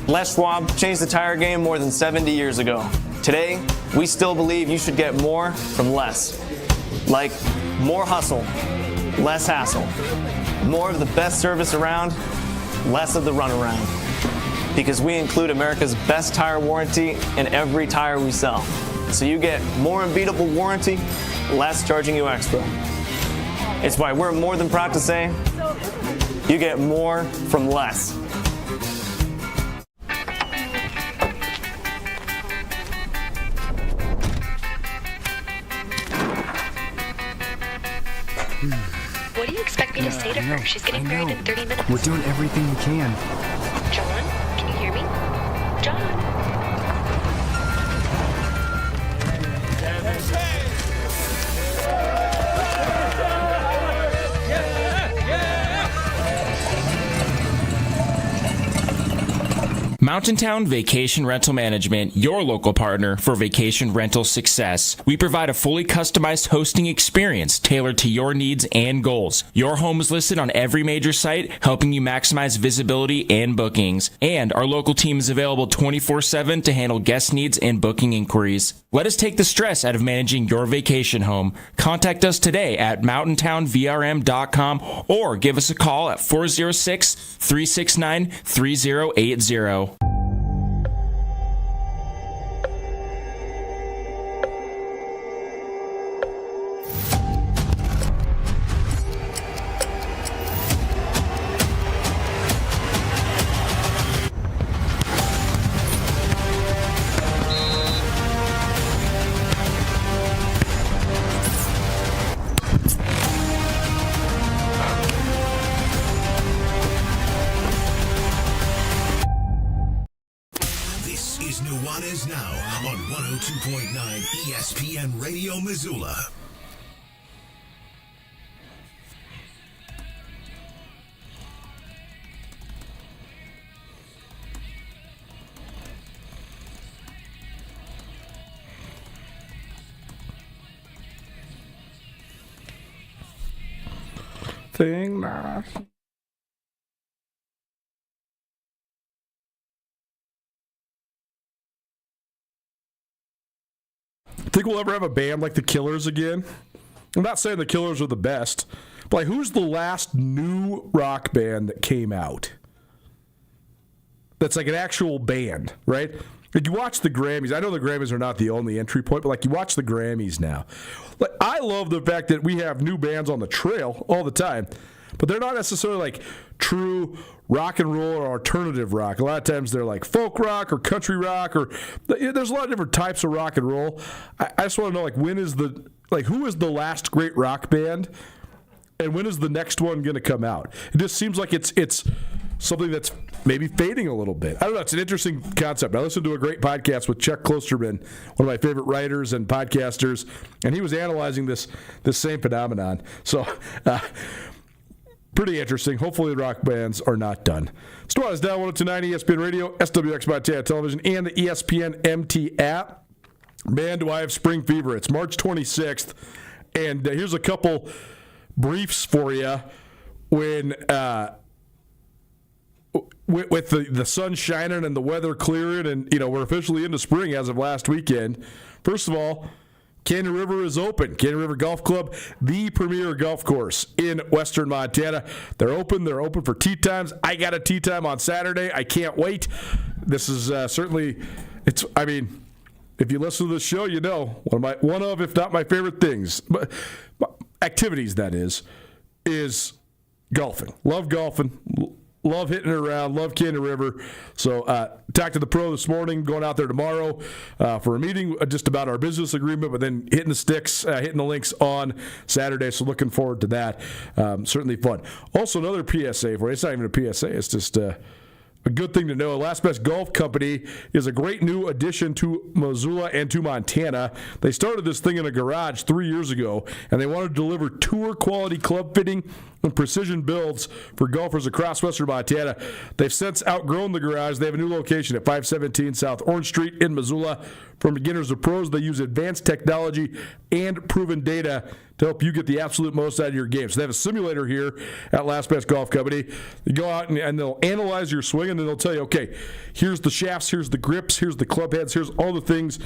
Les Schwab changed the tire game more than 70 years ago. Today, we still believe you should get more from less. Like more hustle, less hassle. More of the best service around, less of the runaround. Because we include America's best tire warranty in every tire we sell. So you get more unbeatable warranty, less charging you extra. It's why we're more than proud to say, you get more from less. What do you expect me to say to her? She's getting married in 30 minutes. We're doing everything we can. John, can you hear me? John. Mountain Town Vacation Rental Management, your local partner for vacation rental success. We provide a fully customized hosting experience tailored to your needs and goals. Your home is listed on every major site, helping you maximize visibility and bookings. And our local team is available 24/7 to handle guest needs and booking inquiries. Let us take the stress out of managing your vacation home. Contact us today at mountaintownvrm.com or give us a call at 406-369-3080. 102.9 ESPN Radio Missoula. Thing nah. Think we'll ever have a band like the Killers again? I'm not saying the Killers are the best, but like, who's the last new rock band that came out that's like an actual band, right? Like, you watch the Grammys. I know the Grammys are not the only entry point, but like, you watch the Grammys now. Like, I love the fact that we have new bands on the trail all the time, but they're not necessarily like true rock and roll or alternative rock. A lot of times they're like folk rock or country rock, or there's a lot of different types of rock and roll. I just want to know, like, who is the last great rock band, and when is the next one going to come out? It just seems like it's something that's maybe fading a little bit. I don't know. It's an interesting concept. I listened to a great podcast with Chuck Klosterman, one of my favorite writers and podcasters, and he was analyzing this same phenomenon. So, pretty interesting. Hopefully the rock bands are not done. It's Nuanez Now, 102.9 ESPN Radio, SWX Montana Television, and the ESPN MT app. Man, do I have spring fever. It's March 26th, and here's a couple briefs for you when with the sun shining and the weather clearing, and we're officially into spring as of last weekend. First of all, Canyon River is open. Canyon River Golf Club, the premier golf course in western Montana. They're open. They're open for tee times. I got a tee time on Saturday. I can't wait. This is certainly, if you listen to this show, you know one of, if not my favorite things, but activities, that is golfing. Love golfing. Love hitting it around. Love Canyon River. So talked to the pro this morning, going out there tomorrow for a meeting just about our business agreement, but then hitting the sticks, hitting the links on Saturday. So looking forward to that. Certainly fun. Also, another PSA for you. It's not even a PSA. It's just a good thing to know. Last Best Golf Company is a great new addition to Missoula and to Montana. They started this thing in a garage 3 years ago, and they wanted to deliver tour-quality club fitting and precision builds for golfers across western Montana. They've since outgrown the garage. They have a new location at 517 South Orange Street in Missoula. From beginners to pros, they use advanced technology and proven data to help you get the absolute most out of your game. So they have a simulator here at Last Best Golf Company. You go out and they'll analyze your swing, and then they'll tell you, okay, here's the shafts, here's the grips, here's the club heads, here's all the things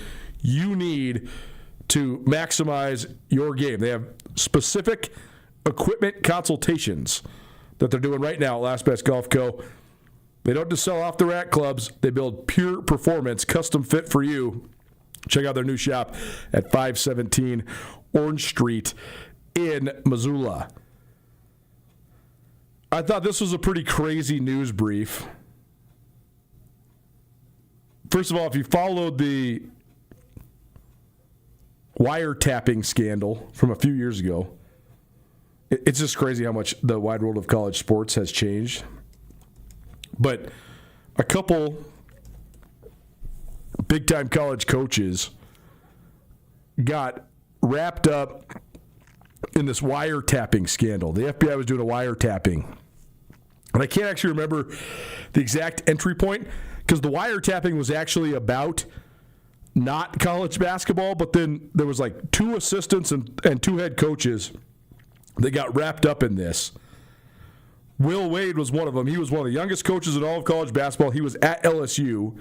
you need to maximize your game. They have specific equipment consultations that they're doing right now at Last Best Golf Co. They don't just sell off the rack clubs. They build pure performance, custom fit for you. Check out their new shop at 517 Orange Street in Missoula. I thought this was a pretty crazy news brief. First of all, if you followed the wiretapping scandal from a few years ago, it's just crazy how much the wide world of college sports has changed. But a couple big-time college coaches got wrapped up in this wiretapping scandal. The FBI was doing a wiretapping. And I can't actually remember the exact entry point, because the wiretapping was actually about not college basketball, but then there was like two assistants and two head coaches that got wrapped up in this. Will Wade was one of them. He was one of the youngest coaches in all of college basketball. He was at LSU.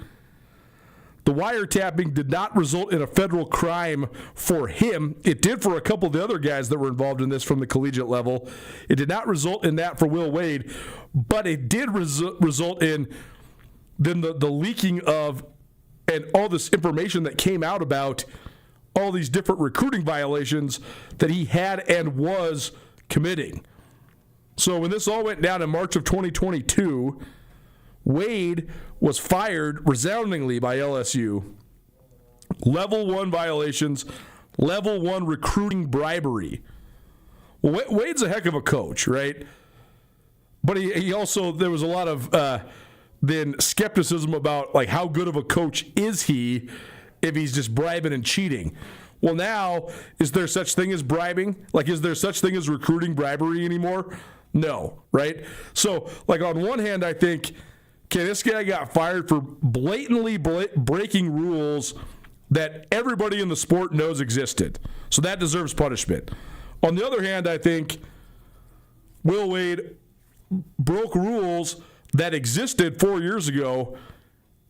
The wiretapping did not result in a federal crime for him. It did for a couple of the other guys that were involved in this from the collegiate level. It did not result in that for Will Wade, but it did result in then the leaking of and all this information that came out about all these different recruiting violations that he had and was committing. So when this all went down in March of 2022, Wade was fired resoundingly by LSU. Level 1 violations, level 1 recruiting bribery. Well, Wade's a heck of a coach, right? But he also, there was a lot of then skepticism about like how good of a coach is he, if he's just bribing and cheating. Well, now, is there such thing as bribing? Like, is there such thing as recruiting bribery anymore? No, right? So, like, on one hand, I think, okay, this guy got fired for blatantly breaking rules that everybody in the sport knows existed. So that deserves punishment. On the other hand, I think Will Wade broke rules that existed 4 years ago,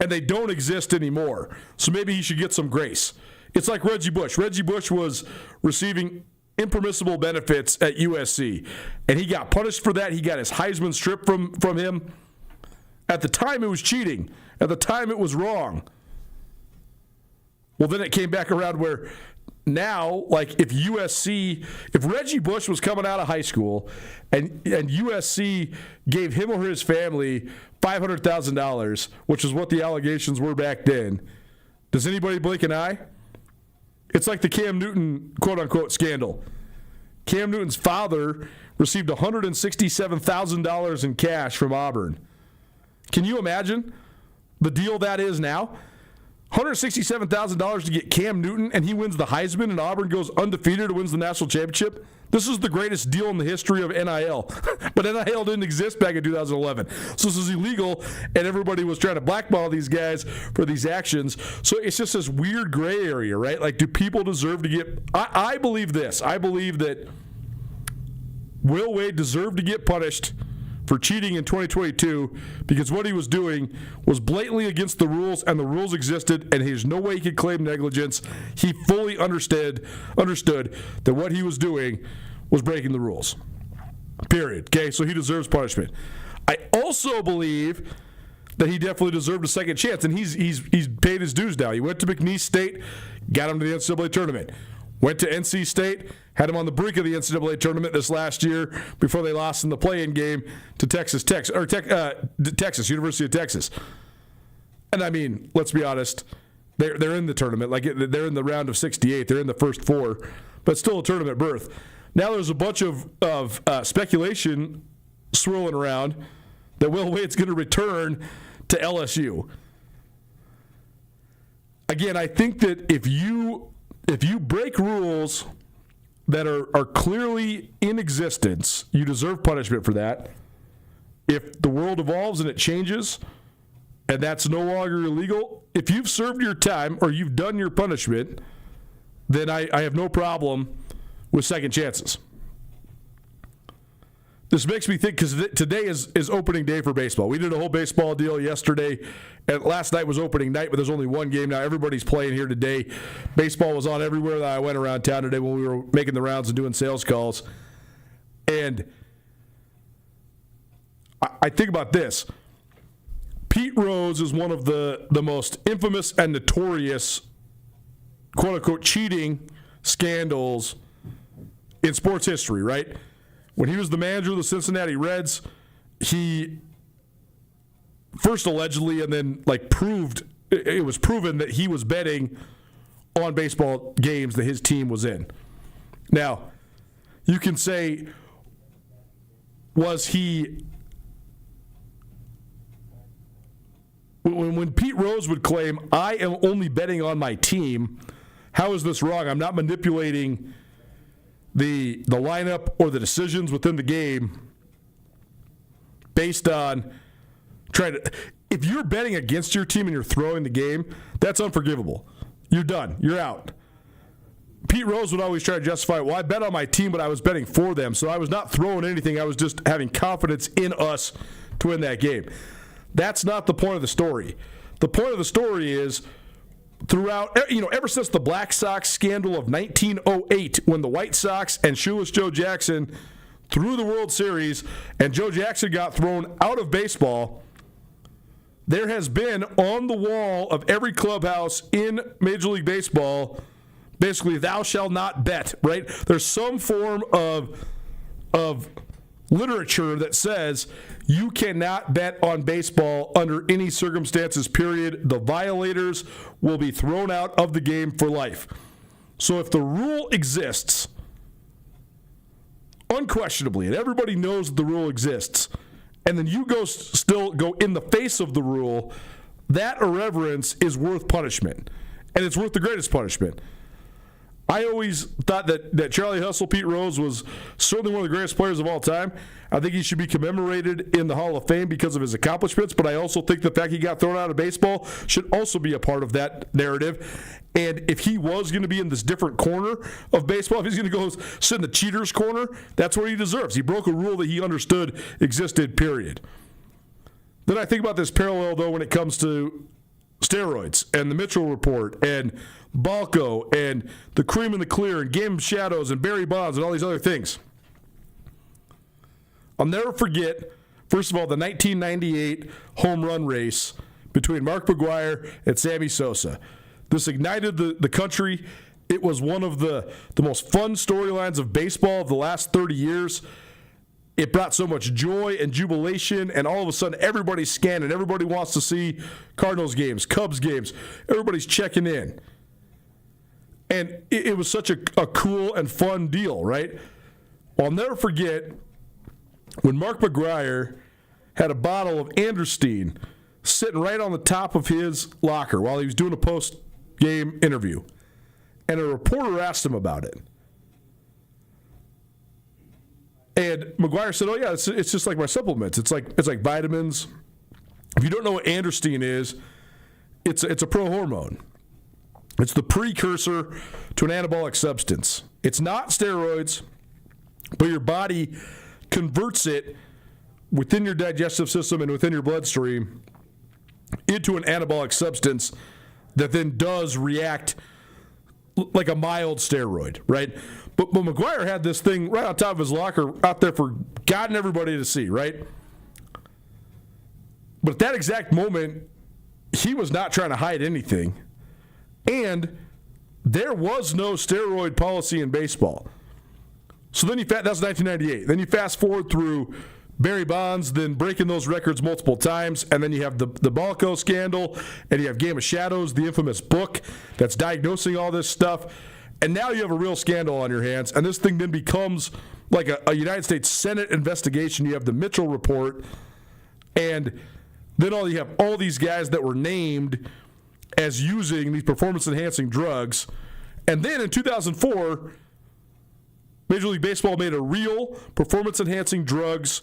and they don't exist anymore. So maybe he should get some grace. It's like Reggie Bush. Reggie Bush was receiving impermissible benefits at USC, and he got punished for that. He got his Heisman stripped from him. At the time, it was cheating. At the time, it was wrong. Well, then it came back around where now, like, if Reggie Bush was coming out of high school and USC gave him or his family $500,000, which is what the allegations were back then, does anybody blink an eye? It's like the Cam Newton quote-unquote scandal. Cam Newton's father received $167,000 in cash from Auburn. Can you imagine the deal that is now? $167,000 to get Cam Newton, and he wins the Heisman, and Auburn goes undefeated and wins the national championship. This is the greatest deal in the history of NIL. But NIL didn't exist back in 2011. So this is illegal, and everybody was trying to blackball these guys for these actions. So it's just this weird gray area, right? Like, do people deserve to get... I believe this. I believe that Will Wade deserved to get punished for cheating in 2022 because what he was doing was blatantly against the rules, and the rules existed, and there's no way he could claim negligence. He fully understood that what he was doing was breaking the rules. Period. Okay, so he deserves punishment. I also believe that he definitely deserved a second chance, and he's paid his dues now. He went to McNeese State, got him to the NCAA tournament. Went to NC State, had him on the brink of the NCAA tournament this last year before they lost in the play-in game to Texas, University of Texas. And I mean, let's be honest, they're in the tournament. Like, they're in the round of 68. They're in the first four, but still a tournament berth. Now there's a bunch of speculation swirling around that Will Wade's going to return to LSU. Again, I think that if you break rules that are clearly in existence, you deserve punishment for that. If the world evolves and it changes, and that's no longer illegal, if you've served your time or you've done your punishment, then I have no problem with second chances. This makes me think, because today is opening day for baseball. We did a whole baseball deal yesterday, and last night was opening night, but there's only one game now. Everybody's playing here today. Baseball was on everywhere that I went around town today when we were making the rounds and doing sales calls. And I think about this. Pete Rose is one of the most infamous and notorious, quote-unquote, cheating scandals in sports history, right? When he was the manager of the Cincinnati Reds, he first allegedly and then it was proven that he was betting on baseball games that his team was in. Now, you can say, was he... When Pete Rose would claim, I am only betting on my team, how is this wrong? I'm not manipulating the lineup or the decisions within the game based on trying to... If you're betting against your team and you're throwing the game, that's unforgivable. You're done. You're out. Pete Rose would always try to justify, well, I bet on my team, but I was betting for them, so I was not throwing anything. I was just having confidence in us to win that game. That's not the point of the story. The point of the story is throughout, ever since the Black Sox scandal of 1908, when the White Sox and Shoeless Joe Jackson threw the World Series and Joe Jackson got thrown out of baseball, there has been on the wall of every clubhouse in Major League Baseball, basically, thou shalt not bet, right? There's some form of literature that says you cannot bet on baseball under any circumstances, period. The violators will be thrown out of the game for life. So if the rule exists, unquestionably, and everybody knows the rule exists, and then you still go in the face of the rule, that irreverence is worth punishment. and it's worth the greatest punishment. I always thought that Charlie Hustle, Pete Rose, was certainly one of the greatest players of all time. I think he should be commemorated in the Hall of Fame because of his accomplishments, but I also think the fact he got thrown out of baseball should also be a part of that narrative. And if he was going to be in this different corner of baseball, if he's going to go sit in the cheaters' corner, that's what he deserves. He broke a rule that he understood existed, period. Then I think about this parallel, though, when it comes to steroids and the Mitchell Report and Balco and the Cream and the Clear and Game of Shadows and Barry Bonds and all these other things. I'll never forget, first of all, the 1998 home run race between Mark McGwire and Sammy Sosa. This ignited the country. It was one of the most fun storylines of baseball of the last 30 years. It brought so much joy and jubilation, and all of a sudden everybody's scanning. Everybody wants to see Cardinals games, Cubs games. Everybody's checking in. And it was such a cool and fun deal, right? Well, I'll never forget when Mark McGwire had a bottle of Anderstein sitting right on the top of his locker while he was doing a post-game interview. And a reporter asked him about it. And McGwire said, "Oh yeah, it's just like my supplements. It's like vitamins. If you don't know what Anderstein is, it's a pro-hormone. It's the precursor to an anabolic substance. It's not steroids, but your body converts it within your digestive system and within your bloodstream into an anabolic substance that then does react like a mild steroid, right? But McGwire had this thing right on top of his locker out there for God and everybody to see, right? But at that exact moment, he was not trying to hide anything. And there was no steroid policy in baseball. So then that's 1998. Then you fast forward through Barry Bonds, then breaking those records multiple times, and then you have the Balco scandal, and you have Game of Shadows, the infamous book that's diagnosing all this stuff. And now you have a real scandal on your hands, and this thing then becomes like a United States Senate investigation. You have the Mitchell Report, and then you have all these guys that were named as using these performance-enhancing drugs. And then in 2004, Major League Baseball made a real performance-enhancing drugs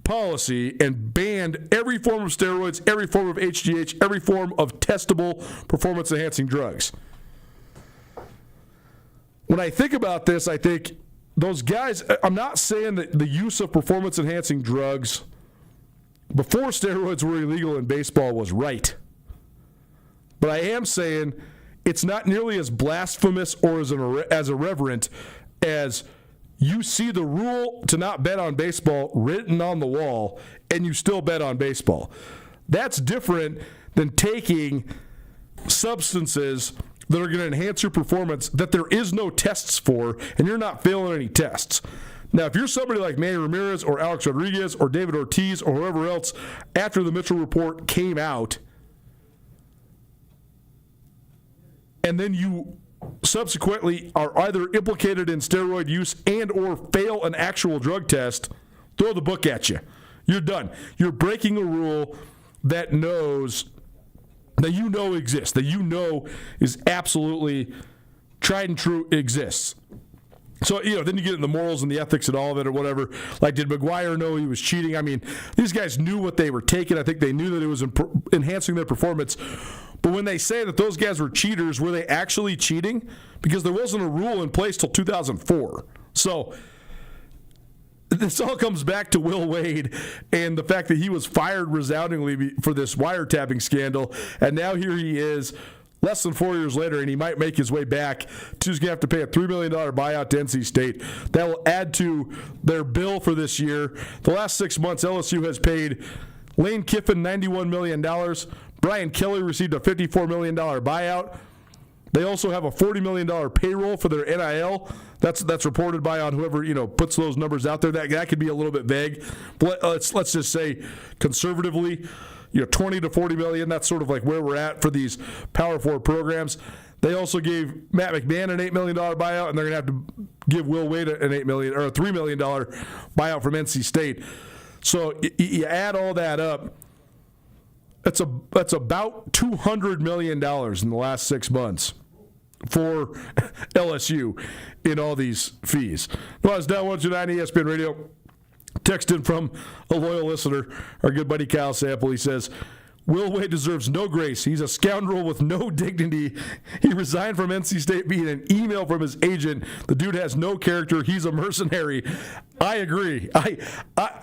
policy and banned every form of steroids, every form of HGH, every form of testable performance-enhancing drugs. When I think about this, I think those guys, I'm not saying that the use of performance-enhancing drugs before steroids were illegal in baseball was right. But I am saying it's not nearly as blasphemous or as irreverent as you see the rule to not bet on baseball written on the wall and you still bet on baseball. That's different than taking substances that are going to enhance your performance that there is no tests for and you're not failing any tests. Now, if you're somebody like Manny Ramirez or Alex Rodriguez or David Ortiz or whoever else after the Mitchell Report came out, and then you subsequently are either implicated in steroid use and or fail an actual drug test, throw the book at you. You're done. You're breaking a rule that exists, that you know is absolutely tried and true exists. So, then you get in the morals and the ethics and all of it or whatever. Like, did McGwire know he was cheating? I mean, these guys knew what they were taking. I think they knew that it was enhancing their performance. But when they say that those guys were cheaters, were they actually cheating? Because there wasn't a rule in place till 2004. So this all comes back to Will Wade and the fact that he was fired resoundingly for this wiretapping scandal. And now here he is less than 4 years later, and he might make his way back. He's going to have to pay a $3 million buyout to NC State. That will add to their bill for this year. The last 6 months, LSU has paid Lane Kiffin $91 million. Brian Kelly received a $54 million buyout. They also have a $40 million payroll for their NIL. That's reported by on whoever puts those numbers out there. That could be a little bit vague. But let's just say conservatively, 20 to 40 million. That's sort of like where we're at for these Power 4 programs. They also gave Matt McMahon an $8 million buyout, and they're going to have to give Will Wade an $8 million or a $3 million buyout from NC State. So you add all that up. That's about $200 million in the last 6 months for LSU in all these fees. Nuanez Now 129 ESPN Radio. Text in from a loyal listener, our good buddy Kyle Sample. He says, Will Wade deserves no grace. He's a scoundrel with no dignity. He resigned from NC State via an email from his agent. The dude has no character. He's a mercenary. I agree.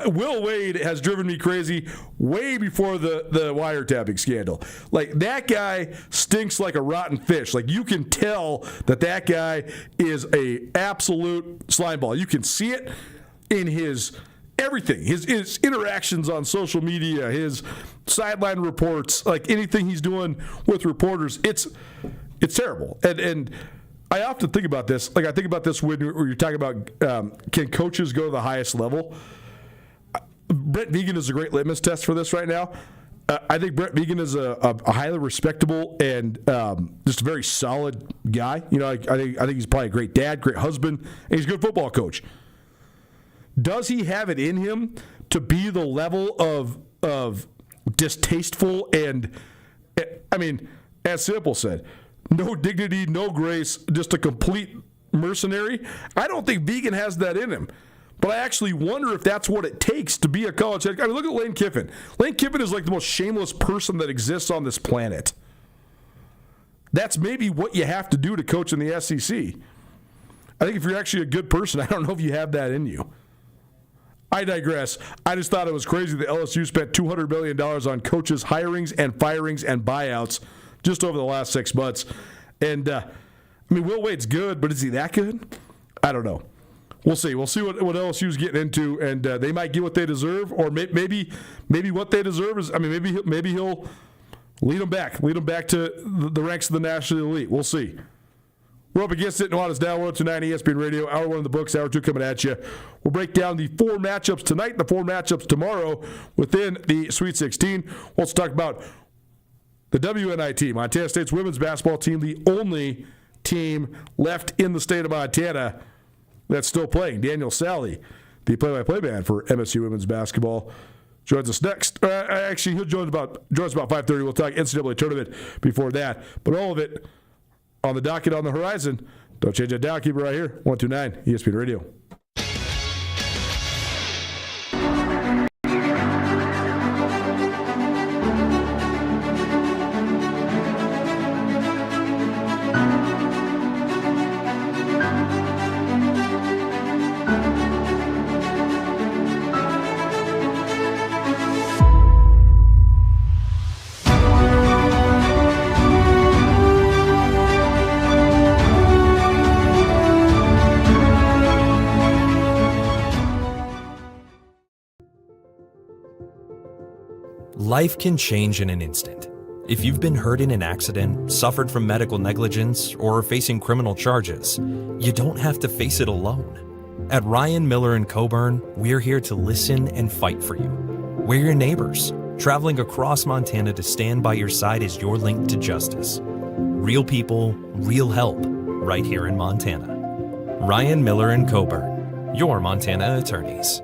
Will Wade has driven me crazy way before the wiretapping scandal. Like, that guy stinks like a rotten fish. Like, you can tell that guy is a absolute slime ball. You can see it in his everything, his interactions on social media, his sideline reports, like anything he's doing with reporters, it's terrible. And I often think about this. Like, I think about this when you're talking about can coaches go to the highest level. Brett Vegan is a great litmus test for this right now. I think Brett Vegan is a highly respectable and just a very solid guy. You know, I think he's probably a great dad, great husband, and he's a good football coach. Does he have it in him to be the level of distasteful and, I mean, as Simple said, no dignity, no grace, just a complete mercenary? I don't think Vegan has that in him. But I actually wonder if that's what it takes to be a college head coach. I mean, look at Lane Kiffin. Lane Kiffin is like the most shameless person that exists on this planet. That's maybe what you have to do to coach in the SEC. I think if you're actually a good person, I don't know if you have that in you. I digress. I just thought it was crazy that LSU spent $200 million on coaches' hirings and firings and buyouts just over the last 6 months. And, I mean, Will Wade's good, but is he that good? I don't know. We'll see. We'll see what LSU's getting into, and they might get what they deserve, or maybe what they deserve is, I mean, maybe he'll lead them back to the ranks of the national elite. We'll see. We're up against it. Nuanez Now 129 ESPN Radio. Hour 1 in the books. Hour 2 coming at you. We'll break down the 4 matchups tonight, the 4 matchups tomorrow within the Sweet 16. We'll also talk about the WNIT, Montana State's women's basketball team, the only team left in the state of Montana that's still playing. Daniel Sally, the play-by-play man for MST women's basketball, joins us next. Actually, he'll join us about 5:30. We'll talk NCAA tournament before that. But all of it on the docket on the horizon. Don't change that down. Keep it right here. 129 ESPN Radio. Life can change in an instant. If you've been hurt in an accident, suffered from medical negligence, or are facing criminal charges, you don't have to face it alone. At Ryan Miller & Coburn, we're here to listen and fight for you. We're your neighbors, traveling across Montana to stand by your side as your link to justice. Real people, real help, right here in Montana. Ryan Miller & Coburn, your Montana attorneys.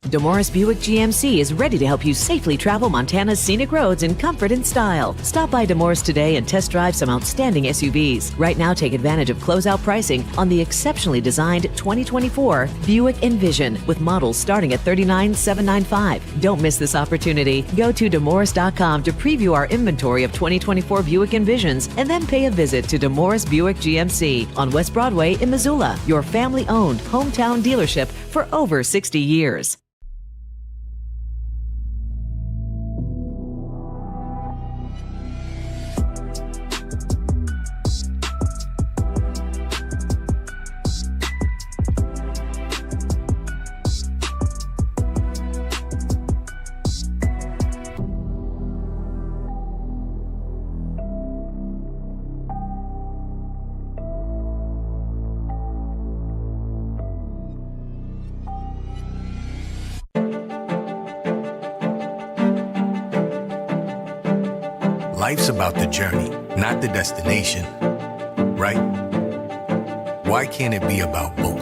DeMorris Buick GMC is ready to help you safely travel Montana's scenic roads in comfort and style. Stop by DeMorris today and test drive some outstanding SUVs. Right now, take advantage of closeout pricing on the exceptionally designed 2024 Buick Envision with models starting at $39,795. Don't miss this opportunity. Go to DeMorris.com to preview our inventory of 2024 Buick Envisions and then pay a visit to DeMorris Buick GMC on West Broadway in Missoula, your family-owned hometown dealership for over 60 years. Life's about the journey, not the destination, right? Why can't it be about both?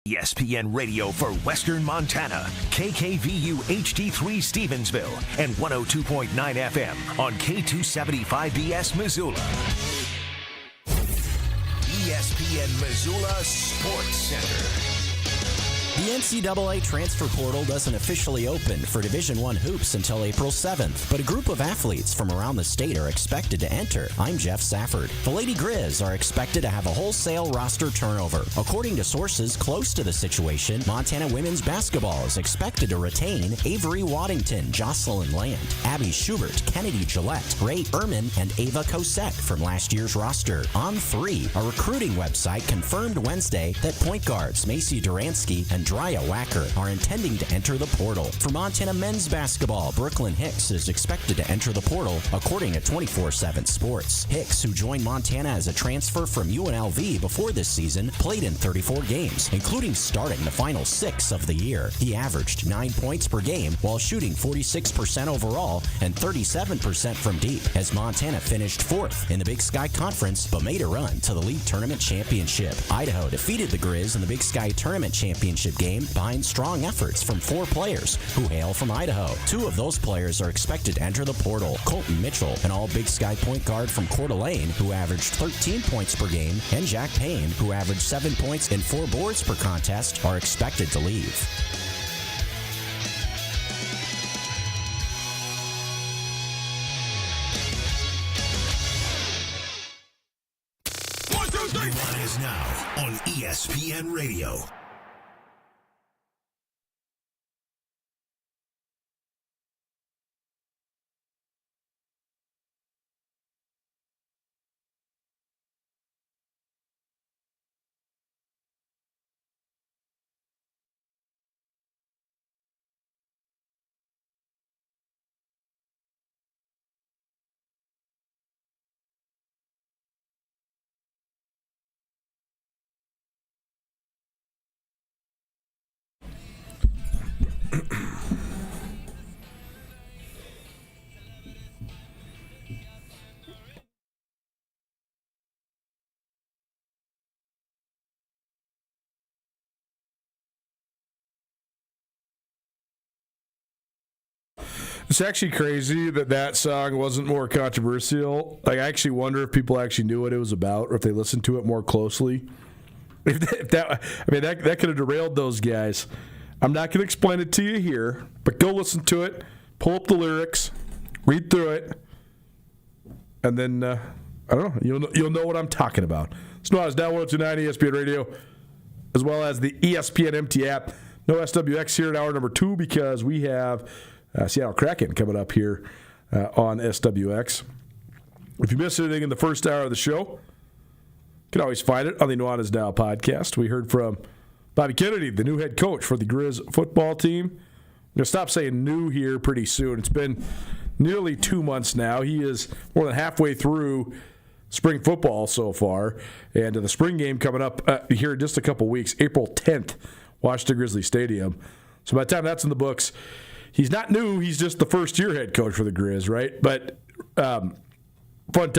ESPN Radio for Western Montana, KKVU HD3 Stevensville, and 102.9 FM on K275BS Missoula. ESPN Missoula Sports Center. The NCAA transfer portal doesn't officially open for Division I hoops until April 7th, but a group of athletes from around the state are expected to enter. I'm Jeff Safford. The Lady Grizz are expected to have a wholesale roster turnover. According to sources close to the situation, Montana women's basketball is expected to retain Avery Waddington, Jocelyn Land, Abby Schubert, Kennedy Gillette, Ray Ehrman, and Ava Cosette from last year's roster. On3, a recruiting website confirmed Wednesday that point guards Macy Duransky and Drya Wacker are intending to enter the portal. For Montana men's basketball, Brooklyn Hicks is expected to enter the portal, according to 24/7 Sports. Hicks, who joined Montana as a transfer from UNLV before this season, played in 34 games, including starting the final 6 of the year. He averaged 9 points per game while shooting 46% overall and 37% from deep, as Montana finished 4th in the Big Sky Conference but made a run to the league tournament championship. Idaho defeated the Grizz in the Big Sky Tournament Championship game behind strong efforts from 4 players who hail from Idaho. 2 of those players are expected to enter the portal. Colton Mitchell, an all-Big Sky point guard from Coeur d'Alene, who averaged 13 points per game, and Jack Payne, who averaged 7 points and 4 boards per contest, are expected to leave. Nuanez Now on ESPN Radio. It's actually crazy that song wasn't more controversial. Like, I actually wonder if people actually knew what it was about, or if they listened to it more closely. That could have derailed those guys. I'm not going to explain it to you here, but go listen to it, pull up the lyrics, read through it, and then I don't know. You'll know what I'm talking about. It's Nuanez Now 102.9 ESPN Radio, as well as the ESPN MT app. No SWX here in hour number 2 because we have Seattle Kraken coming up here on SWX. If you missed anything in the first hour of the show, you can always find it on the Nuanez Now podcast. We heard from Bobby Kennedy, the new head coach for the Grizz football team. I'm going to stop saying new here pretty soon. It's been nearly 2 months now. He is more than halfway through spring football so far. And the spring game coming up here in just a couple weeks, April 10th, Washington Grizzly Stadium. So by the time that's in the books, he's not new. He's just the first-year head coach for the Grizz, right? But fun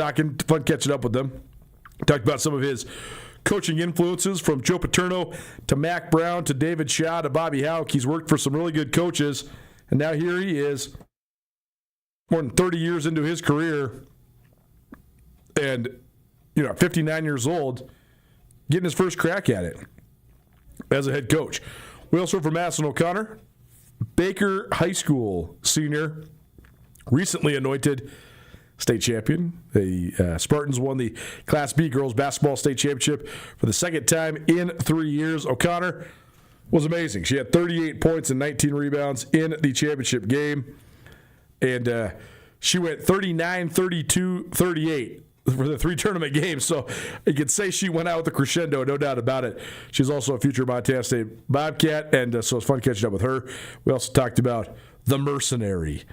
catching up with them. Talked about some of his coaching influences, from Joe Paterno to Mac Brown to David Shaw to Bobby Houck. He's worked for some really good coaches, and now here he is, more than 30 years into his career, and 59 years old, getting his first crack at it as a head coach. We also heard from Madison O'Connor, Baker High School senior, recently anointed state champion. The Spartans won the Class B girls basketball state championship for the second time in 3 years. O'Connor was amazing. She had 38 points and 19 rebounds in the championship game. And she went 39, 32, 38 for the 3 tournament games. So you could say she went out with a crescendo, no doubt about it. She's also a future Montana State Bobcat, and so it's fun catching up with her. We also talked about the mercenary,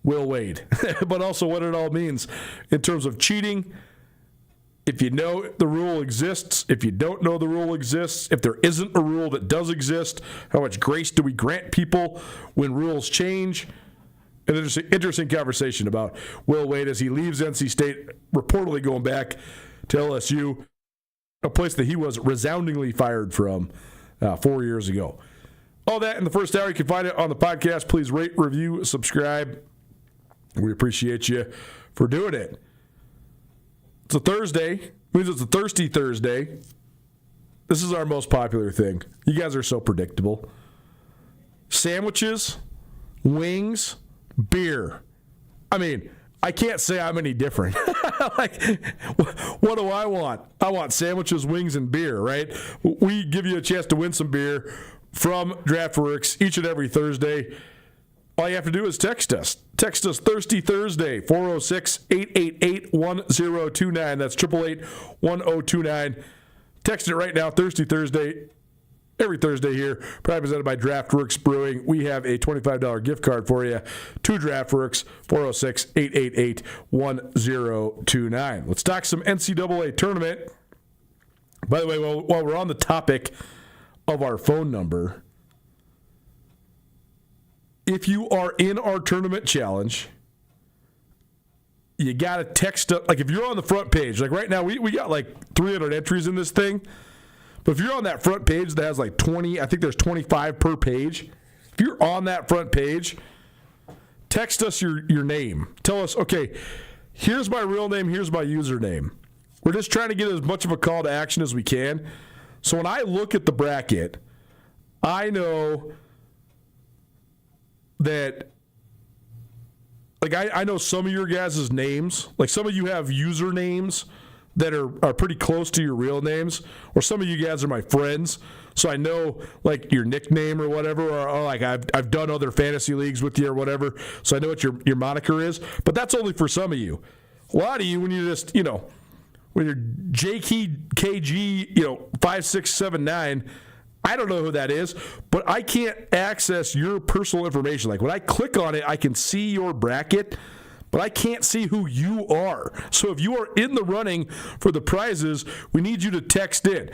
Will Wade, but also what it all means in terms of cheating. If you know the rule exists, if you don't know the rule exists, if there isn't a rule that does exist, how much grace do we grant people when rules change? An interesting conversation about Will Wade as he leaves NC State, reportedly going back to LSU, a place that he was resoundingly fired from 4 years ago. All that in the first hour. You can find it on the podcast. Please rate, review, subscribe. We appreciate you for doing it. It's a Thursday. It means it's a Thirsty Thursday. This is our most popular thing. You guys are so predictable. Sandwiches, wings, beer. I mean, I can't say I'm any different. Like, what do I want? I want sandwiches, wings, and beer, right? We give you a chance to win some beer from DraftWorks each and every Thursday. All you have to do is text us. Text us Thirsty Thursday, 406-888-1029. That's 888-1029. Text it right now, Thirsty Thursday. Every Thursday here, probably presented by DraftWorks Brewing. We have a $25 gift card for you to DraftWorks, 406-888-1029. Let's talk some NCAA tournament. By the way, while we're on the topic of our phone number, if you are in our tournament challenge, you got to text up. Like if you're on the front page, like right now, we got like 300 entries in this thing. But if you're on that front page that has like 20, I think there's 25 per page. If you're on that front page, text us your name. Tell us, okay, here's my real name, here's my username. We're just trying to get as much of a call to action as we can. So when I look at the bracket, I know that, like, I know some of your guys' names. Like, some of you have usernames that are pretty close to your real names, or some of you guys are my friends, so I know like your nickname or whatever, or like I've done other fantasy leagues with you or whatever, so I know what your moniker is. But that's only for some of you. A lot of you, when you just when you're JKG 5679, I don't know who that is, but I can't access your personal information. Like when I click on it, I can see your bracket, but I can't see who you are. So if you are in the running for the prizes, we need you to text in.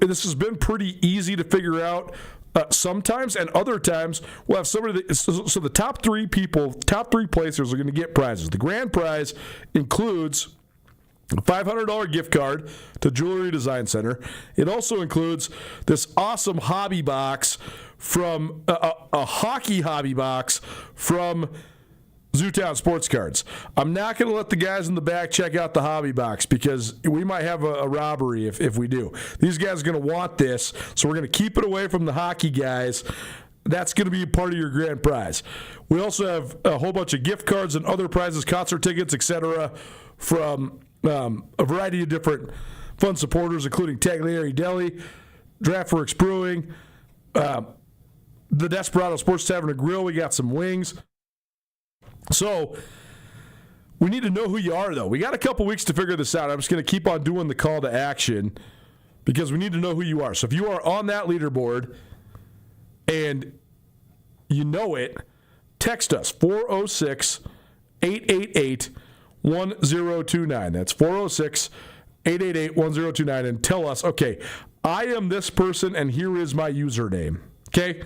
This has been pretty easy to figure out sometimes, and other times we'll have somebody so the top three placers are going to get prizes. The grand prize includes a $500 gift card to Jewelry Design Center. It also includes this awesome hobby box from a hockey hobby box from Zootown Sports Cards. I'm not going to let the guys in the back check out the hobby box because we might have a robbery if we do. These guys are going to want this, so we're going to keep it away from the hockey guys. That's going to be part of your grand prize. We also have a whole bunch of gift cards and other prizes, concert tickets, etc., from a variety of different fun supporters, including Taglieri Deli, DraftWorks Brewing, the Desperado Sports Tavern and Grill. We got some wings. So we need to know who you are, though. We got a couple weeks to figure this out. I'm just going to keep on doing the call to action because we need to know who you are. So if you are on that leaderboard and you know it, text us, 406-888-1029. That's 406-888-1029, and tell us, okay, I am this person and here is my username. Okay?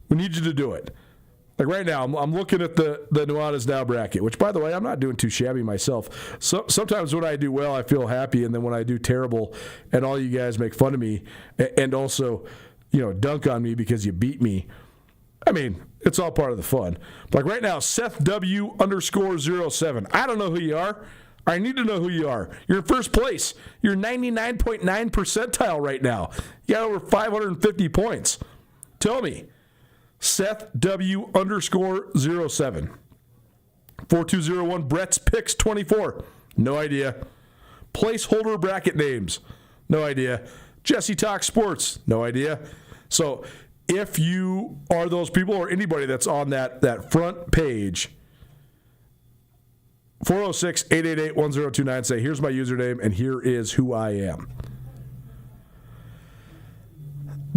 We need you to do it. Like right now, I'm looking at the Nuanez Now bracket, which, by the way, I'm not doing too shabby myself. So sometimes when I do well, I feel happy, and then when I do terrible, and all you guys make fun of me, and also, dunk on me because you beat me. I mean, it's all part of the fun. Like right now, Seth W _07. I don't know who you are. I need to know who you are. You're in first place. You're 99.9 percentile right now. You got over 550 points. Tell me. Seth W _07. 4201 Brett's Picks 24. No idea. Placeholder bracket names. No idea. Jesse Talk Sports. No idea. So if you are those people or anybody that's on that front page, 406-888-1029, say, here's my username and here is who I am.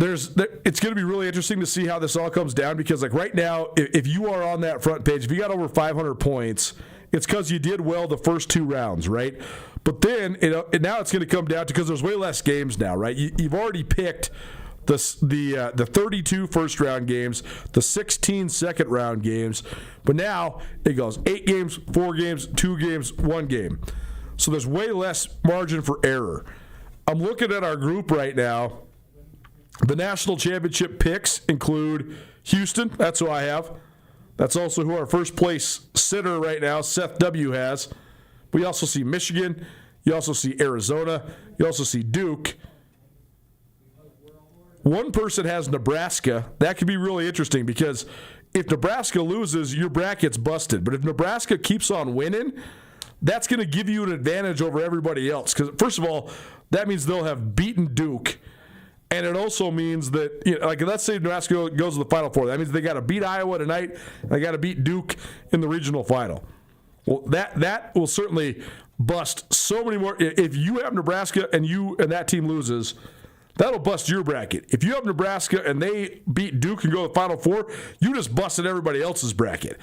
It's going to be really interesting to see how this all comes down because, like, right now, if you are on that front page, if you got over 500 points, it's because you did well the first two rounds, right? But then now it's going to come down to, because there's way less games now, right? You've already picked the 32 first-round games, the 16 second-round games, but now it goes 8 games, 4 games, 2 games, 1 game. So there's way less margin for error. I'm looking at our group right now, The national championship picks include Houston. That's who I have. That's also who our first place sitter right now, Seth W., has. We also see Michigan. You also see Arizona. You also see Duke. One person has Nebraska. That could be really interesting because if Nebraska loses, your bracket's busted. But if Nebraska keeps on winning, that's going to give you an advantage over everybody else. Because, first of all, that means they'll have beaten Duke. And it also means that, like, let's say Nebraska goes to the Final Four. That means they got to beat Iowa tonight, and they got to beat Duke in the regional final. Well, that will certainly bust so many more. If you have Nebraska and that team loses, that'll bust your bracket. If you have Nebraska and they beat Duke and go to the Final Four, you just busted everybody else's bracket.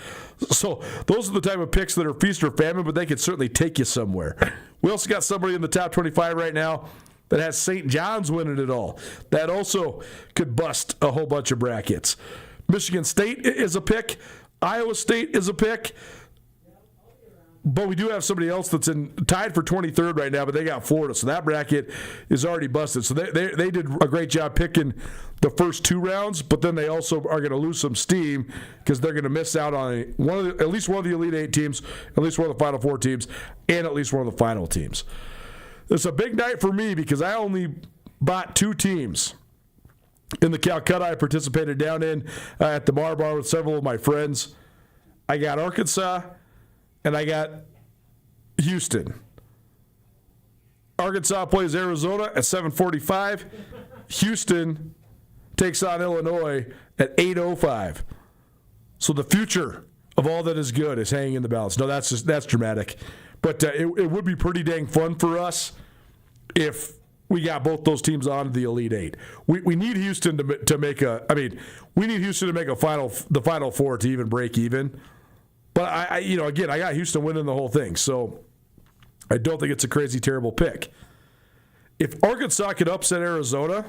So those are the type of picks that are feast or famine, but they could certainly take you somewhere. We also got somebody in the top 25 right now that has St. John's winning it all. That also could bust a whole bunch of brackets. Michigan State is a pick. Iowa State is a pick. But we do have somebody else that's tied for 23rd right now, but they got Florida. So that bracket is already busted. So they did a great job picking the first two rounds, but then they also are going to lose some steam because they're going to miss out on at least one of the Elite Eight teams, at least one of the Final Four teams, and at least one of the final teams. It's a big night for me because I only bought two teams in the Calcutta I participated down in at the Mar Bar with several of my friends. I got Arkansas and I got Houston. Arkansas plays Arizona at 7:45. Houston takes on Illinois at 8:05. So the future of all that is good is hanging in the balance. No, that's dramatic. But it would be pretty dang fun for us if we got both those teams on the Elite Eight. We need Houston to make we need Houston to make the Final Four to even break even. But I got Houston winning the whole thing, so I don't think it's a crazy terrible pick. If Arkansas could upset Arizona,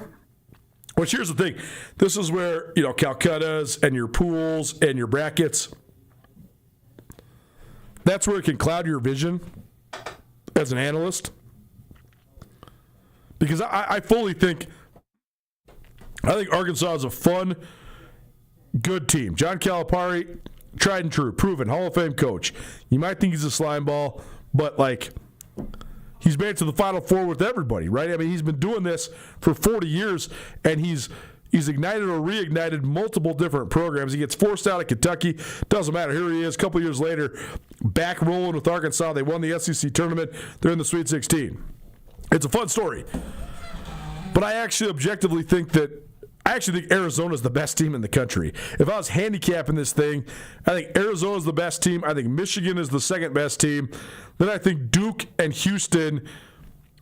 which here's the thing, this is where Calcutta's and your pools and your brackets. That's where it can cloud your vision as an analyst. Because I fully think Arkansas is a fun, good team. John Calipari, tried and true, proven, Hall of Fame coach. You might think he's a slime ball, but he's made it to the Final Four with everybody, right? I mean, he's been doing this for 40 years, and he's ignited or reignited multiple different programs. He gets forced out of Kentucky. Doesn't matter. Here he is a couple years later, back rolling with Arkansas. They won the SEC tournament. They're in the Sweet 16. It's a fun story. But I actually objectively think Arizona is the best team in the country. If I was handicapping this thing, I think Arizona is the best team. I think Michigan is the second best team. Then I think Duke and Houston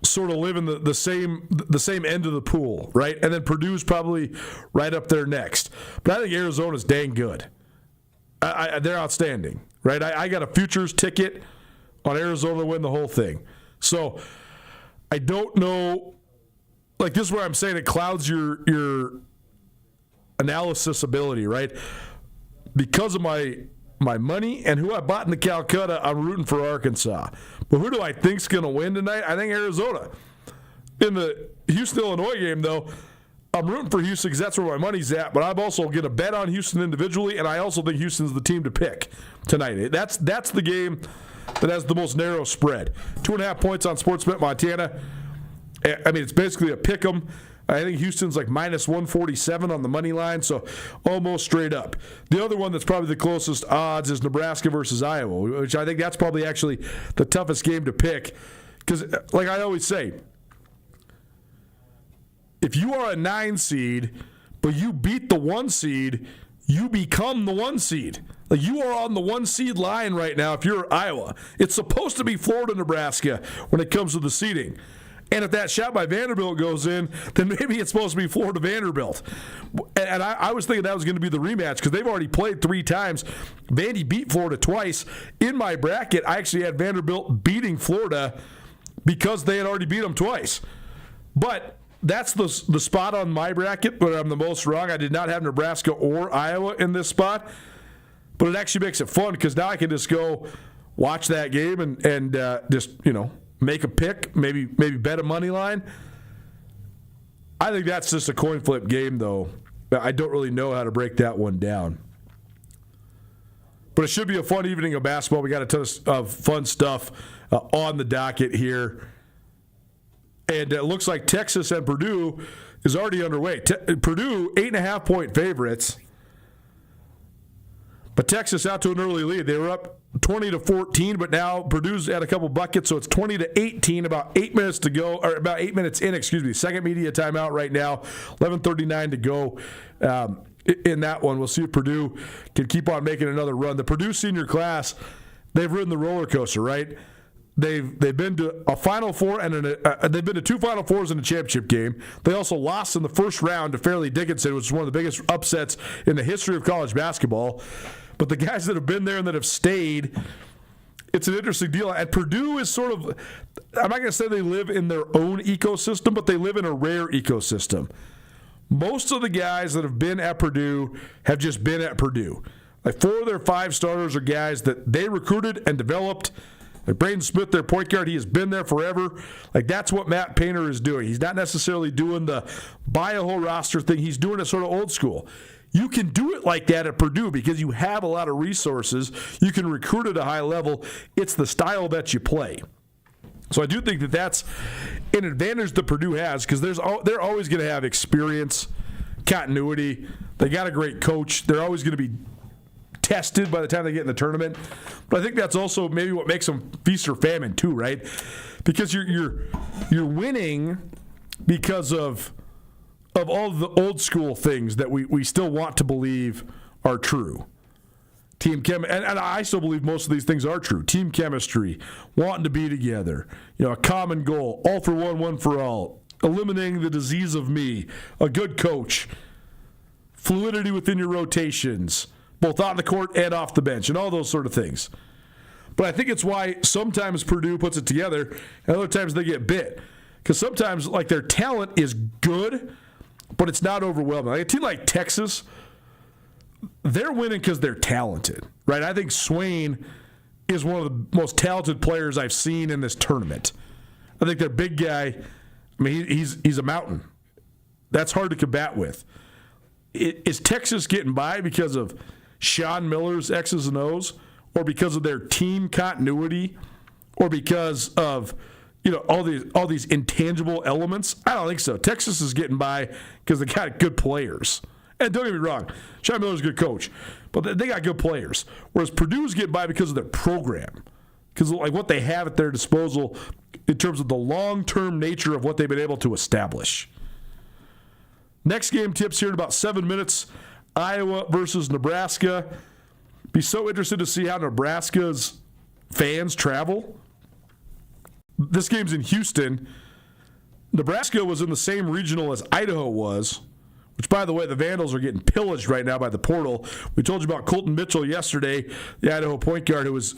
sort of live in the same end of the pool, right? And then Purdue's probably right up there next. But I think Arizona's dang good. They're outstanding, right? I got a futures ticket on Arizona to win the whole thing. So I don't know. This is where I'm saying it clouds your analysis ability, right? Because of my money and who I bought in the Calcutta, I'm rooting for Arkansas. But who do I think's going to win tonight? I think Arizona. In the Houston-Illinois game, though, I'm rooting for Houston because that's where my money's at, but I'm also going to bet on Houston individually, and I also think Houston's the team to pick tonight. That's the game that has the most narrow spread. 2.5 points on Sportsbet Montana. I mean, it's basically a pick 'em. I think Houston's minus 147 on the money line, so almost straight up. The other one that's probably the closest odds is Nebraska versus Iowa, which I think that's probably actually the toughest game to pick. Because, like I always say, if you are a 9 seed, but you beat the 1 seed, you become the 1 seed. You are on the 1 seed line right now if you're Iowa. It's supposed to be Florida-Nebraska when it comes to the seeding. And if that shot by Vanderbilt goes in, then maybe it's supposed to be Florida-Vanderbilt. And I was thinking that was going to be the rematch because they've already played 3 times. Vandy beat Florida twice. In my bracket, I actually had Vanderbilt beating Florida because they had already beat them twice. But that's the spot on my bracket where I'm the most wrong. I did not have Nebraska or Iowa in this spot. But it actually makes it fun because now I can just go watch that game and just, make a pick, maybe bet a money line. I think that's just a coin flip game, though. I don't really know how to break that one down. But it should be a fun evening of basketball. We got a ton of fun stuff on the docket here. And it looks like Texas and Purdue is already underway. Purdue, 8.5-point favorites. But Texas out to an early lead. They were up 20-14, but now Purdue's had a couple buckets, so it's 20-18. About 8 minutes to go, or about 8 minutes in. Second media timeout right now. 11:39 to go in that one. We'll see if Purdue can keep on making another run. The Purdue senior class, they've ridden the roller coaster, right? They've been to a Final Four and they've been to two Final Fours in a championship game. They also lost in the first round to Fairleigh Dickinson, which is one of the biggest upsets in the history of college basketball. But the guys that have been there and that have stayed, it's an interesting deal. And Purdue is sort of, I'm not going to say they live in their own ecosystem, but they live in a rare ecosystem. Most of the guys that have been at Purdue have just been at Purdue. Like 4 of their 5 starters are guys that they recruited and developed. Like Braden Smith, their point guard, he has been there forever. Like that's what Matt Painter is doing. He's not necessarily doing the buy a whole roster thing. He's doing it sort of old school. You can do it like that at Purdue because you have a lot of resources. You can recruit at a high level. It's the style that you play. So I do think that that's an advantage that Purdue has because they're always going to have experience, continuity. They got a great coach. They're always going to be tested by the time they get in the tournament. But I think that's also maybe what makes them feast or famine too, right? Because you're winning because of all the old school things that we still want to believe are true. Team and I still believe most of these things are true. Team chemistry, wanting to be together, a common goal, all for one for all, eliminating the disease of me, a good coach, fluidity within your rotations, both on the court and off the bench, and all those sort of things. But I think it's why sometimes Purdue puts it together, and other times they get bit. Because sometimes, like, their talent is good, but it's not overwhelming. Like a team like Texas, they're winning because they're talented, right? I think Swain is one of the most talented players I've seen in this tournament. I think their big guy, I mean, he's a mountain. That's hard to combat with. Is Texas getting by because of Sean Miller's X's and O's, or because of their team continuity, or because of all these intangible elements? I don't think so. Texas is getting by because they got good players. And don't get me wrong, Sean Miller's a good coach, but they got good players. Whereas Purdue's getting by because of their program, because of what they have at their disposal in terms of the long-term nature of what they've been able to establish. Next game tips here in about 7 minutes. Iowa versus Nebraska. Be so interested to see how Nebraska's fans travel. This game's in Houston. Nebraska was in the same regional as Idaho was, which, by the way, the Vandals are getting pillaged right now by the portal. We told you about Colton Mitchell yesterday, the Idaho point guard who was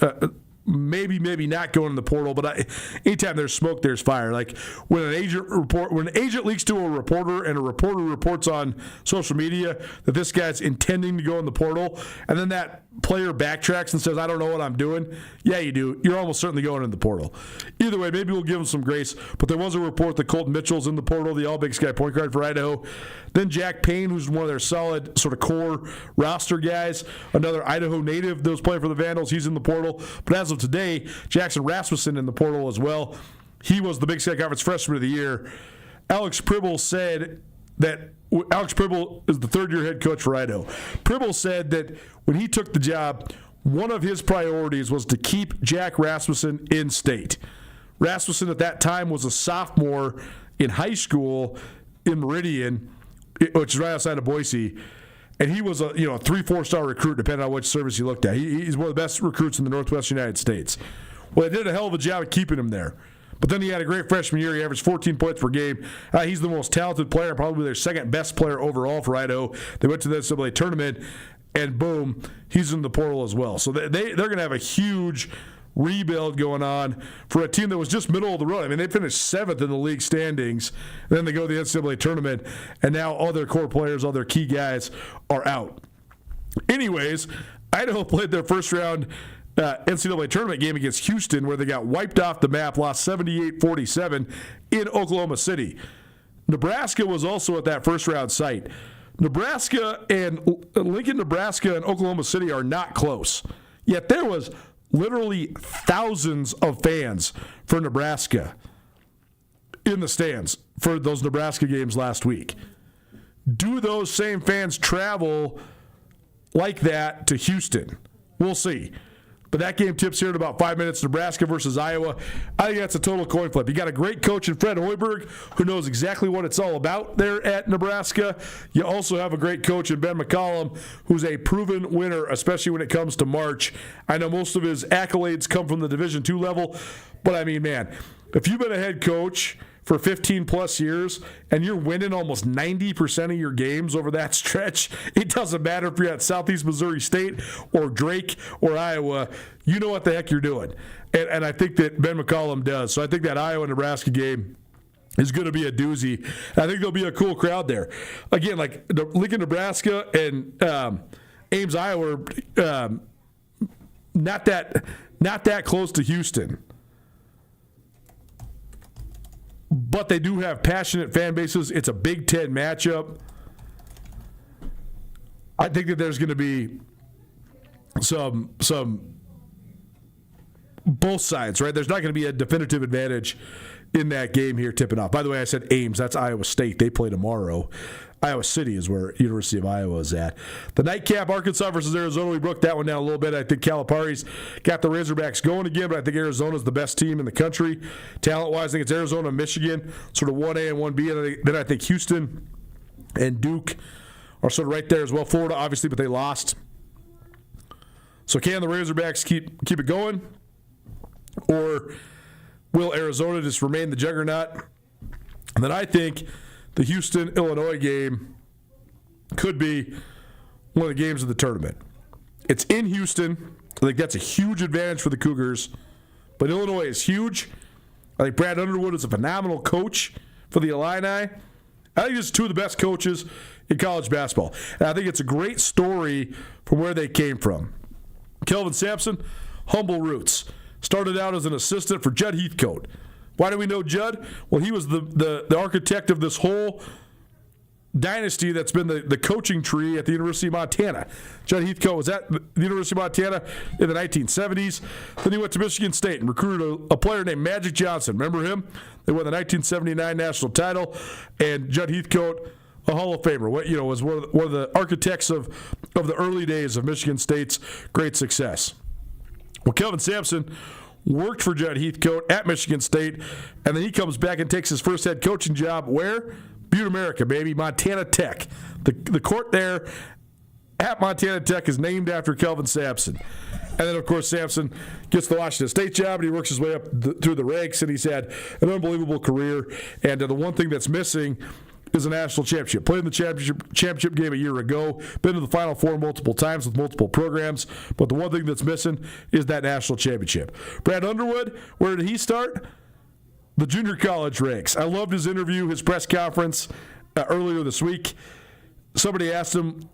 maybe not going in the portal, but anytime there's smoke, there's fire. Like when an agent leaks to a reporter and a reporter reports on social media that this guy's intending to go in the portal, and then that player backtracks and says, I don't know what I'm doing. Yeah, you do. You're almost certainly going in the portal. Either way, maybe we'll give him some grace, but there was a report that Colton Mitchell's in the portal, the all-Big Sky point guard for Idaho. Then Jack Payne, who's one of their solid sort of core roster guys, another Idaho native that was playing for the Vandals, he's in the portal. But as of today, Jackson Rasmussen in the portal as well. He was the Big Sky Conference Freshman of the Year. Alex Pribble said that Alex Pribble is the third-year head coach for Idaho. Pribble said that when he took the job, one of his priorities was to keep Jack Rasmussen in state. Rasmussen at that time was a sophomore in high school in Meridian, which is right outside of Boise. And he was a 3-4 star recruit, depending on which service you looked at. He's one of the best recruits in the Northwest United States. Well, they did a hell of a job of keeping him there. But then he had a great freshman year. He averaged 14 points per game. He's the most talented player, probably their second best player overall for Idaho. They went to the NCAA tournament, and boom, he's in the portal as well. So they're going to have a huge rebuild going on for a team that was just middle of the road. I mean, they finished 7th in the league standings, and then they go to the NCAA tournament, and now all their core players, all their key guys are out. Anyways, Idaho played their first round NCAA tournament game against Houston, where they got wiped off the map, lost 78-47 in Oklahoma City. Nebraska was also at that first-round site. Nebraska and Lincoln, Nebraska and Oklahoma City are not close. Yet there was literally thousands of fans for Nebraska in the stands for those Nebraska games last week. Do those same fans travel like that to Houston? We'll see. But that game tips here in about 5 minutes, Nebraska versus Iowa. I think that's a total coin flip. You got a great coach in Fred Hoiberg who knows exactly what it's all about there at Nebraska. You also have a great coach in Ben McCollum who's a proven winner, especially when it comes to March. I know most of his accolades come from the Division II level, but I mean, man, if you've been a head coach for 15-plus years, and you're winning almost 90% of your games over that stretch, it doesn't matter if you're at Southeast Missouri State or Drake or Iowa. You know what the heck you're doing. And I think that Ben McCollum does. So I think that Iowa-Nebraska game is going to be a doozy. I think there'll be a cool crowd there. Again, like Lincoln, Nebraska, and Ames, Iowa, not that close to Houston. But they do have passionate fan bases. It's a Big Ten matchup. I think that there's going to be some both sides, right? There's not going to be a definitive advantage in that game here tipping off. By the way, I said Ames. That's Iowa State. They play tomorrow. Iowa City is where University of Iowa is at. The nightcap, Arkansas versus Arizona. We broke that one down a little bit. I think Calipari's got the Razorbacks going again, but I think Arizona's the best team in the country. Talent-wise, I think it's Arizona and Michigan, sort of 1A and 1B. And then I think Houston and Duke are sort of right there as well. Florida, obviously, but they lost. So can the Razorbacks keep it going? Or will Arizona just remain the juggernaut? And then I think the Houston-Illinois game could be one of the games of the tournament. It's in Houston. I think that's a huge advantage for the Cougars. But Illinois is huge. I think Brad Underwood is a phenomenal coach for the Illini. I think this is two of the best coaches in college basketball. And I think it's a great story from where they came from. Kelvin Sampson, humble roots. Started out as an assistant for Judd Heathcote. Why do we know Judd? Well, he was the architect of this whole dynasty that's been the coaching tree at the University of Montana. Judd Heathcote was at the University of Montana in the 1970s. Then he went to Michigan State and recruited a player named Magic Johnson. Remember him? They won the 1979 national title. And Judd Heathcote, a Hall of Famer, was one of the architects of the early days of Michigan State's great success. Well, Kelvin Sampson worked for Judd Heathcote at Michigan State, and then he comes back and takes his first head coaching job where? Butte, America, baby, Montana Tech. The court there at Montana Tech is named after Kelvin Sampson. And then, of course, Sampson gets the Washington State job, and he works his way up through the ranks, and he's had an unbelievable career. And the one thing that's missing is a national championship. Played in the championship game a year ago. Been to the Final Four multiple times with multiple programs. But the one thing that's missing is that national championship. Brad Underwood, where did he start? The junior college ranks. I loved his interview, his press conference earlier this week. Somebody asked him,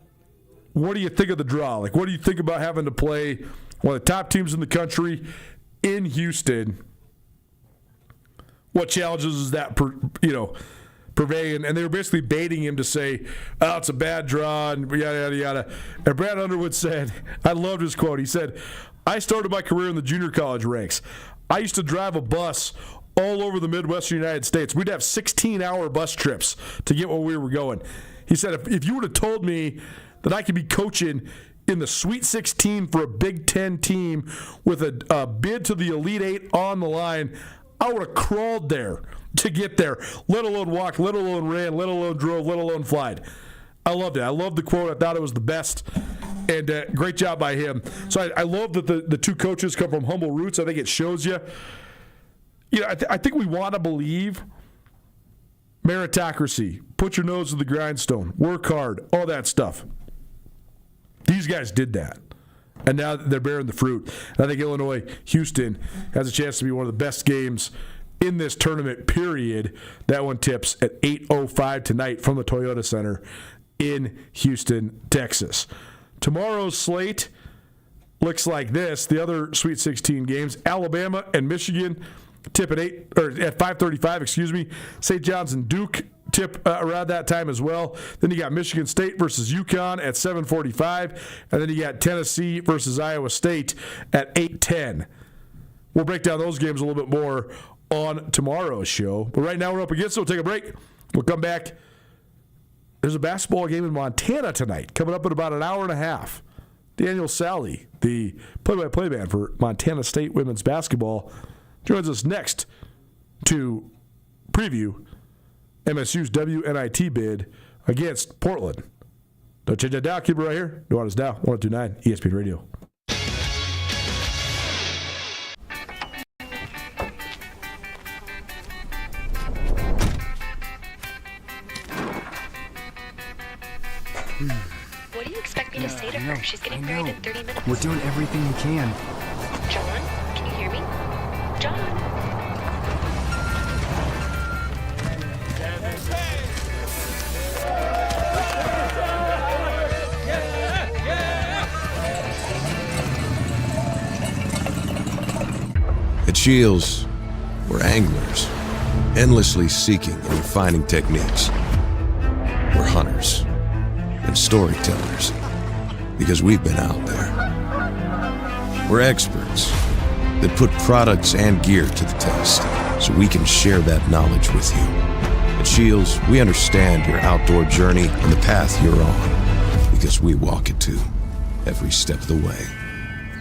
what do you think of the draw? Like, what do you think about having to play one of the top teams in the country in Houston? What challenges is that, purveying? And they were basically baiting him to say, oh, it's a bad draw, and yada, yada, yada. And Brad Underwood said, I loved his quote. He said, I started my career in the junior college ranks. I used to drive a bus all over the Midwestern United States. We'd have 16-hour bus trips to get where we were going. He said, if you would have told me that I could be coaching in the Sweet 16 for a Big Ten team with a bid to the Elite Eight on the line, I would have crawled there to get there, let alone walked, let alone ran, let alone drove, let alone flied. I loved it. I loved the quote. I thought it was the best, and great job by him. So I love that the two coaches come from humble roots. I think it shows you. I think we want to believe meritocracy, put your nose to the grindstone, work hard, all that stuff. These guys did that, and now they're bearing the fruit. And I think Illinois, Houston has a chance to be one of the best games in this tournament, period. That one tips at 8:05 tonight from the Toyota Center in Houston, Texas. Tomorrow's slate looks like this. The other Sweet 16 games, Alabama and Michigan tip at 5:35, St. John's and Duke tip around that time as well. Then you got Michigan State versus UConn at 7:45, and then you got Tennessee versus Iowa State at 8:10. We'll break down those games a little bit more on tomorrow's show. But right now we're up against it. We'll take a break. We'll come back. There's a basketball game in Montana tonight, coming up in about an hour and a half. Daniel Sally, the play-by-play man for Montana State women's basketball, joins us next to preview MSU's WNIT bid against Portland. Don't change that dial. Keep it right here. Nuanez Now, 102.9 ESPN Radio. What do you expect me to say to her? She's getting married in 30 minutes. We're doing everything we can. John, can you hear me? John. At Shields, we're anglers, endlessly seeking and refining techniques. We're hunters and storytellers, because we've been out there. We're experts that put products and gear to the test, so we can share that knowledge with you. At Shields, we understand your outdoor journey and the path you're on, because we walk it too, every step of the way.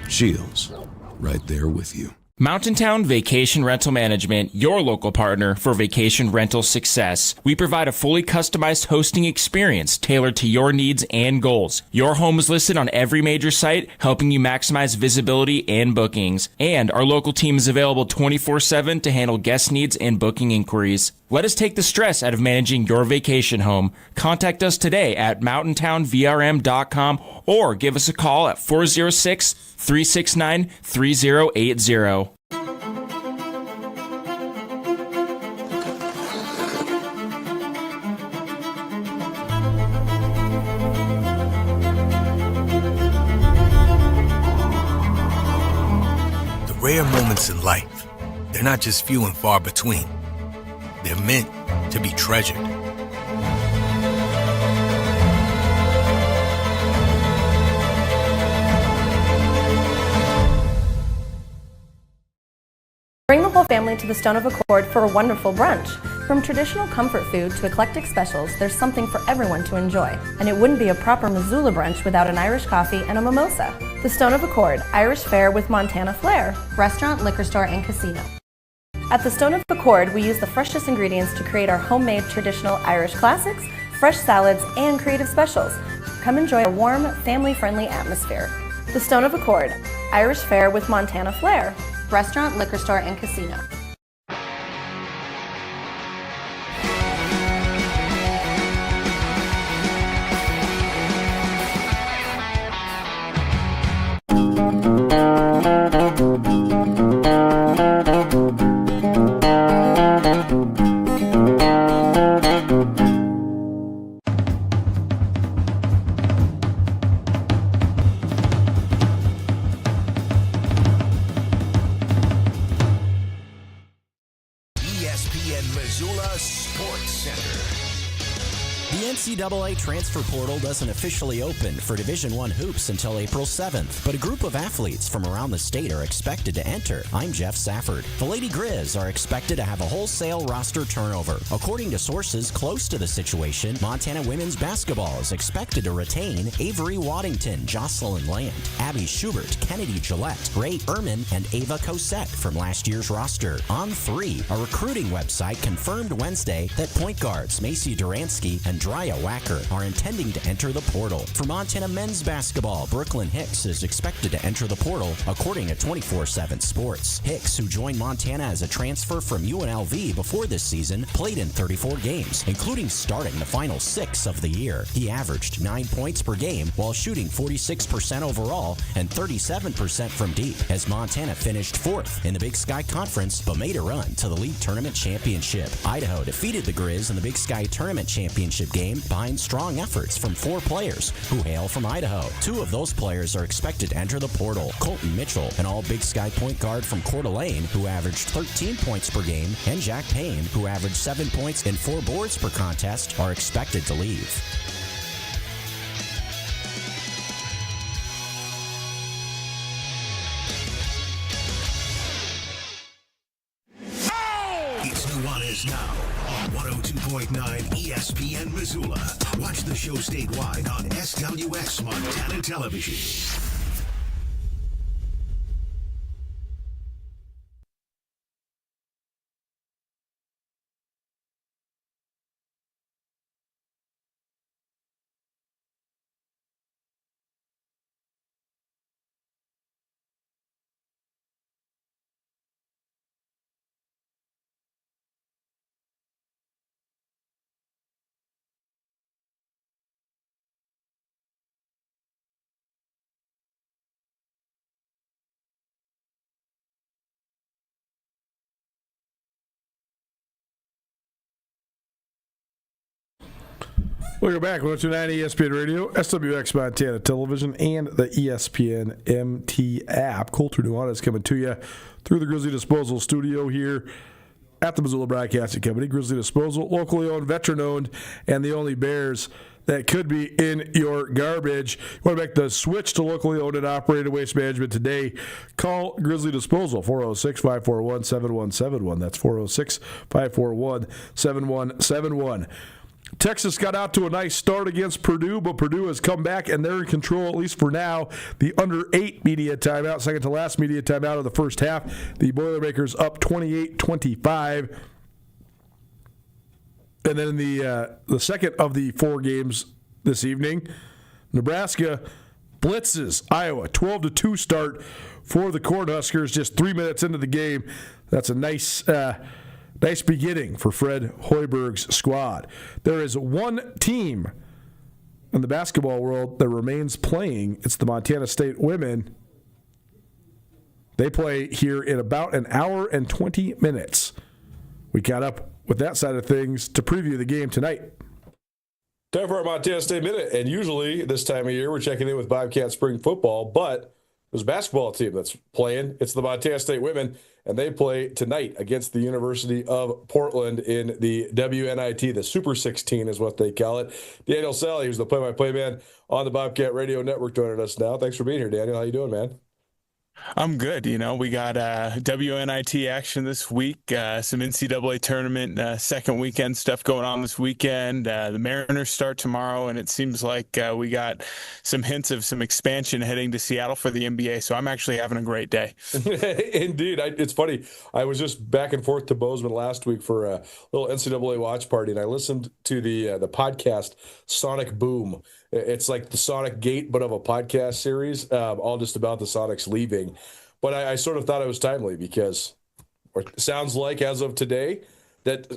Shields, right there with you. Mountain Town Vacation Rental Management, your local partner for vacation rental success. We provide a fully customized hosting experience tailored to your needs and goals. Your home is listed on every major site, helping you maximize visibility and bookings. And our local team is available 24/7 to handle guest needs and booking inquiries. Let us take the stress out of managing your vacation home. Contact us today at mountaintownvrm.com or give us a call at 406-369-3080. The rare moments in life, they're not just few and far between. They're meant to be treasured. Bring the whole family to the Stone of Accord for a wonderful brunch. From traditional comfort food to eclectic specials, there's something for everyone to enjoy. And it wouldn't be a proper Missoula brunch without an Irish coffee and a mimosa. The Stone of Accord, Irish fare with Montana flair. Restaurant, liquor store, and casino. At the Stone of Accord, we use the freshest ingredients to create our homemade traditional Irish classics, fresh salads, and creative specials. Come enjoy a warm, family-friendly atmosphere. The Stone of Accord, Irish fare with Montana flair. Restaurant, liquor store, and casino. NCAA transfer portal doesn't officially open for Division I hoops until April 7th, but a group of athletes from around the state are expected to enter. I'm Jeff Safford. The Lady Grizz are expected to have a wholesale roster turnover. According to sources close to the situation, Montana women's basketball is expected to retain Avery Waddington, Jocelyn Land, Abby Schubert, Kennedy Gillette, Ray Ehrman, and Ava Cosette from last year's roster. On3, a recruiting website confirmed Wednesday that point guards Macy Duransky and Drya Wacker are intending to enter the portal. For Montana men's basketball, Brooklyn Hicks is expected to enter the portal, according to 24/7 Sports. Hicks, who joined Montana as a transfer from UNLV before this season, played in 34 games, including starting the final 6 of the year. He averaged 9 points per game while shooting 46% overall and 37% from deep, as Montana finished 4th in the Big Sky Conference but made a run to the league tournament championship. Idaho defeated the Grizz in the Big Sky Tournament Championship game behind strong efforts from 4 players who hail from Idaho. 2 of those players are expected to enter the portal. Colton Mitchell, an all-Big Sky point guard from Coeur d'Alene, who averaged 13 points per game, and Jack Payne, who averaged 7 points and 4 boards per contest, are expected to leave. It's Nuanez Now on 102.9 ESPN Missoula. Watch the show statewide on SWX Montana Television. Welcome back. 102.9 ESPN Radio, SWX Montana Television, and the ESPN MT app. Colter Nuanez coming to you through the Grizzly Disposal studio here at the Missoula Broadcasting Company. Grizzly Disposal, locally owned, veteran-owned, and the only Bears that could be in your garbage. You want to make the switch to locally owned and operated waste management today? Call Grizzly Disposal, 406-541-7171. That's 406-541-7171. Texas got out to a nice start against Purdue, but Purdue has come back, and they're in control, at least for now. The under-8 media timeout, second to last media timeout of the first half. The Boilermakers up 28-25. And then in the second of the 4 games this evening, Nebraska blitzes Iowa. 12-2 start for the Cornhuskers just 3 minutes into the game. That's a nice beginning for Fred Hoiberg's squad. There is one team in the basketball world that remains playing. It's the Montana State women. They play here in about an hour and 20 minutes. We got up with that side of things to preview the game tonight. Time for our Montana State Minute. And usually this time of year, we're checking in with Bobcat Spring football, but there's a basketball team that's playing. It's the Montana State women, and they play tonight against the University of Portland in the WNIT. The Super 16 is what they call it. Daniel Sally, who's the play-by-play man on the Bobcat Radio Network, joining us now. Thanks for being here, Daniel. How you doing, man? I'm good. You know, we got WNIT action this week, some NCAA tournament second weekend stuff going on this weekend. The Mariners start tomorrow, and it seems like we got some hints of some expansion heading to Seattle for the NBA, so I'm actually having a great day. Indeed. It's funny. I was just back and forth to Bozeman last week for a little NCAA watch party, and I listened to the podcast Sonic Boom. It's like the Sonic Gate, but of a podcast series, all just about the Sonics leaving. But I sort of thought it was timely because, or it sounds like as of today, that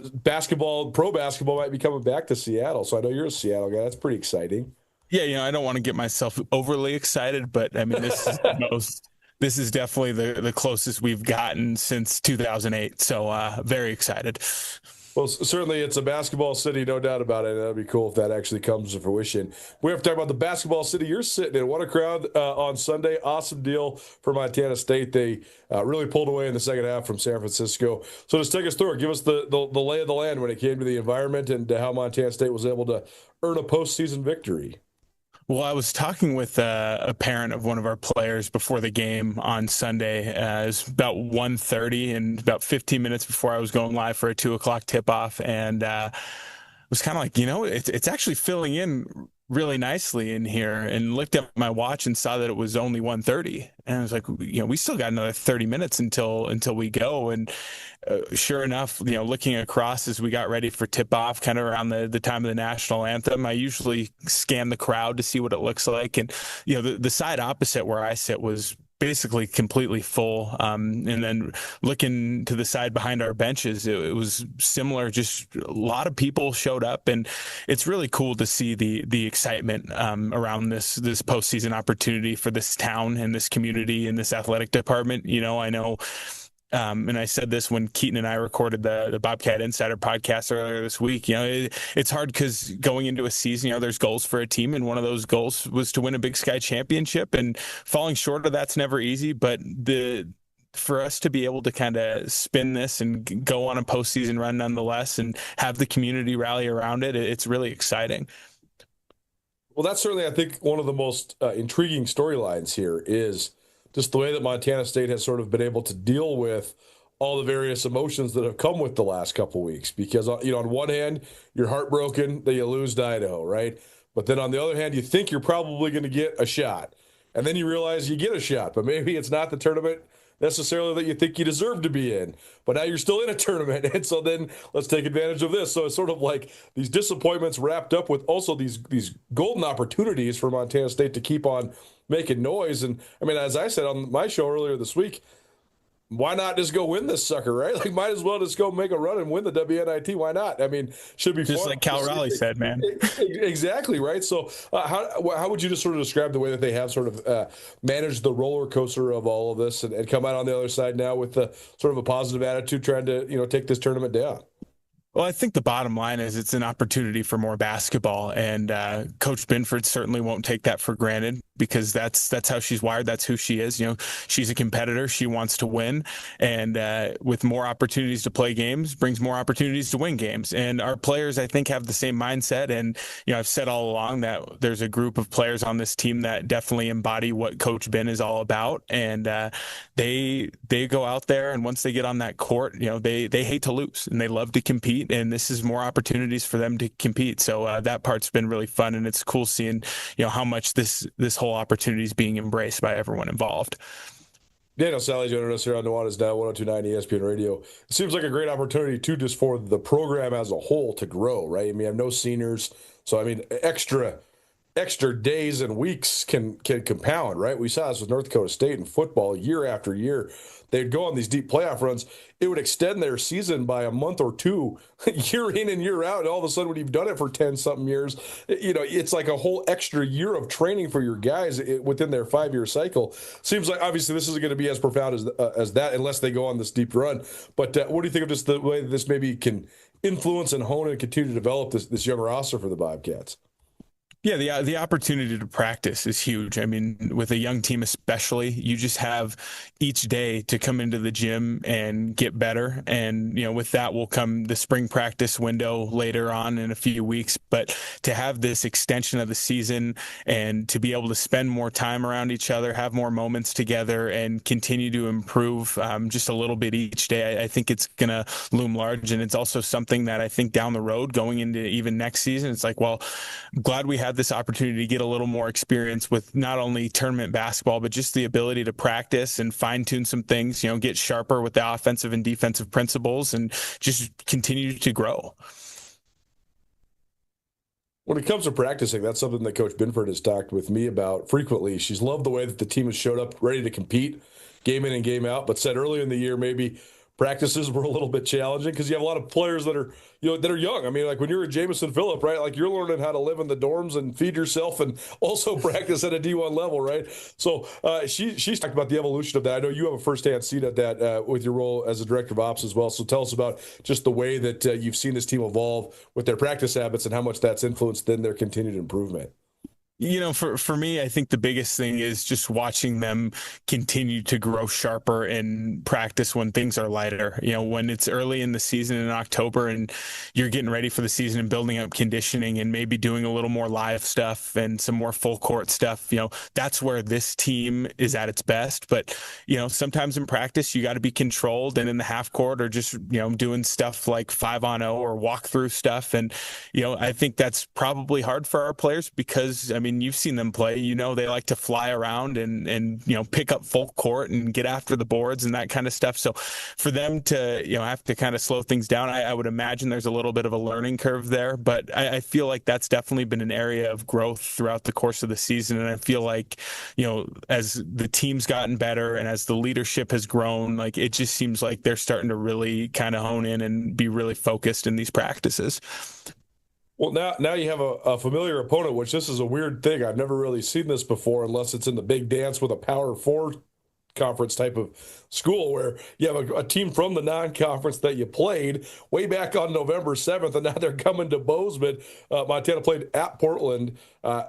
pro basketball might be coming back to Seattle. So I know you're a Seattle guy. That's pretty exciting. Yeah, you know, I don't want to get myself overly excited, but I mean, this is this is definitely the closest we've gotten since 2008. So very excited. Well, certainly it's a basketball city, no doubt about it. That'd be cool if that actually comes to fruition. We have to talk about the basketball city you're sitting in. What a crowd on Sunday. Awesome deal for Montana State. They really pulled away in the second half from San Francisco. So just take us through it. Give us the lay of the land when it came to the environment and how Montana State was able to earn a postseason victory. Well, I was talking with a parent of one of our players before the game on Sunday. It was about 1:30 and about 15 minutes before I was going live for a 2:00 tip-off. And it was kind of like, you know, it's actually filling in really nicely in here, and looked at my watch and saw that it was only 1:30. And I was like, you know, we still got another 30 minutes until we go. And sure enough, you know, looking across as we got ready for tip-off, kind of around the time of the national anthem, I usually scan the crowd to see what it looks like. And, you know, the side opposite where I sit was basically completely full. And then looking to the side behind our benches, it was similar. Just a lot of people showed up, and it's really cool to see the excitement around this postseason opportunity for this town and this community and this athletic department. You know, I know and I said this when Keaton and I recorded the Bobcat Insider podcast earlier this week. It's hard because going into a season, there's goals for a team, and one of those goals was to win a Big Sky championship, and falling short of that's never easy. But for us to be able to kind of spin this and go on a postseason run nonetheless, and have the community rally around it, it's really exciting. Well, that's certainly, I think, one of the most intriguing storylines here is just the way that Montana State has sort of been able to deal with all the various emotions that have come with the last couple of weeks. Because, on one hand, you're heartbroken that you lose to Idaho, right? But then on the other hand, you think you're probably going to get a shot. And then you realize you get a shot, but maybe it's not the tournament necessarily that you think you deserve to be in. But now you're still in a tournament, and so then let's take advantage of this. So it's sort of like these disappointments wrapped up with also these golden opportunities for Montana State to keep on making noise. And, I mean, as I said on my show earlier this week, why not just go win this sucker, right? Like, might as well just go make a run and win the WNIT. Why not? I mean, should be just fun. Like Cal Raleigh said, man. Exactly, right? So how would you just sort of describe the way that they have sort of managed the roller coaster of all of this and come out on the other side now with sort of a positive attitude, trying to take this tournament down? Well, I think the bottom line is it's an opportunity for more basketball, and Coach Binford certainly won't take that for granted, because that's how she's wired. That's who she is. She's a competitor. She wants to win, and with more opportunities to play games brings more opportunities to win games. And our players, I think, have the same mindset. And I've said all along that there's a group of players on this team that definitely embody what Coach Ben is all about, and they go out there, and once they get on that court, they hate to lose and they love to compete. And this is more opportunities for them to compete. So that part's been really fun, and it's cool seeing how much this whole opportunity is being embraced by everyone involved. Daniel Sally joining us here on Nuanez Now 102.9 ESPN Radio. It seems like a great opportunity too, just for the program as a whole to grow, right? I mean, I have no seniors, so I mean, extra days and weeks can compound, right? We saw this with North Dakota State in football year after year. They'd go on these deep playoff runs. It would extend their season by a month or two, year in and year out. And all of a sudden, when you've done it for 10-something years, it's like a whole extra year of training for your guys within their 5-year cycle. Seems like, obviously, this isn't going to be as profound as that unless they go on this deep run. But what do you think of just the way that this maybe can influence and hone and continue to develop this young roster for the Bobcats? Yeah, the opportunity to practice is huge. I mean, with a young team especially, you just have each day to come into the gym and get better. And, with that will come the spring practice window later on in a few weeks. But to have this extension of the season and to be able to spend more time around each other, have more moments together, and continue to improve just a little bit each day, I think it's going to loom large. And it's also something that I think down the road, going into even next season, it's like, well, I'm glad we had this opportunity to get a little more experience with not only tournament basketball, but just the ability to practice and fine tune some things, get sharper with the offensive and defensive principles, and just continue to grow. When it comes to practicing, that's something that Coach Binford has talked with me about frequently. She's loved the way that the team has showed up ready to compete game in and game out, but said earlier in the year maybe practices were a little bit challenging because you have a lot of players that are young. I mean, like when you're a Jamison Phillip, right? Like you're learning how to live in the dorms and feed yourself and also practice at a D1 level, right? So she's talked about the evolution of that. I know you have a firsthand seat at that with your role as a director of ops as well. So tell us about just the way that you've seen this team evolve with their practice habits and how much that's influenced then their continued improvement. For me, I think the biggest thing is just watching them continue to grow sharper in practice when things are lighter. When it's early in the season in October and you're getting ready for the season and building up conditioning and maybe doing a little more live stuff and some more full court stuff, that's where this team is at its best. But, sometimes in practice, you got to be controlled, and in the half court or just, doing stuff like 5-on-0 or walk through stuff. And, I think that's probably hard for our players because, you've seen them play, they like to fly around and pick up full court and get after the boards and that kind of stuff. So for them to, have to kind of slow things down, I would imagine there's a little bit of a learning curve there, but I feel like that's definitely been an area of growth throughout the course of the season. And I feel like, as the team's gotten better and as the leadership has grown, like it just seems like they're starting to really kind of hone in and be really focused in these practices. Well, now you have a familiar opponent, which this is a weird thing. I've never really seen this before unless it's in the big dance with a Power 4 conference type of school where you have a team from the non-conference that you played way back on November 7th, and now they're coming to Bozeman. Montana played at Portland,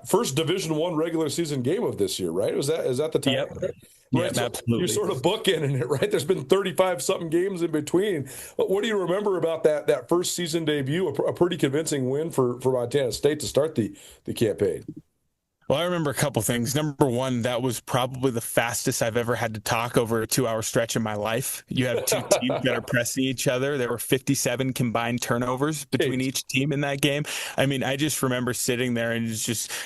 first Division I regular season game of this year, right? Is that the time? Yep. Right? Yeah, So absolutely. you're sort of bookending it, right? There's been 35-something games in between. But what do you remember about that first season debut? A pretty convincing win for Montana State to start the campaign. Well, I remember a couple things. Number one, that was probably the fastest I've ever had to talk over a 2-hour stretch in my life. You have two teams that are pressing each other. There were 57 combined turnovers between each team in that game. I mean, I just remember sitting there and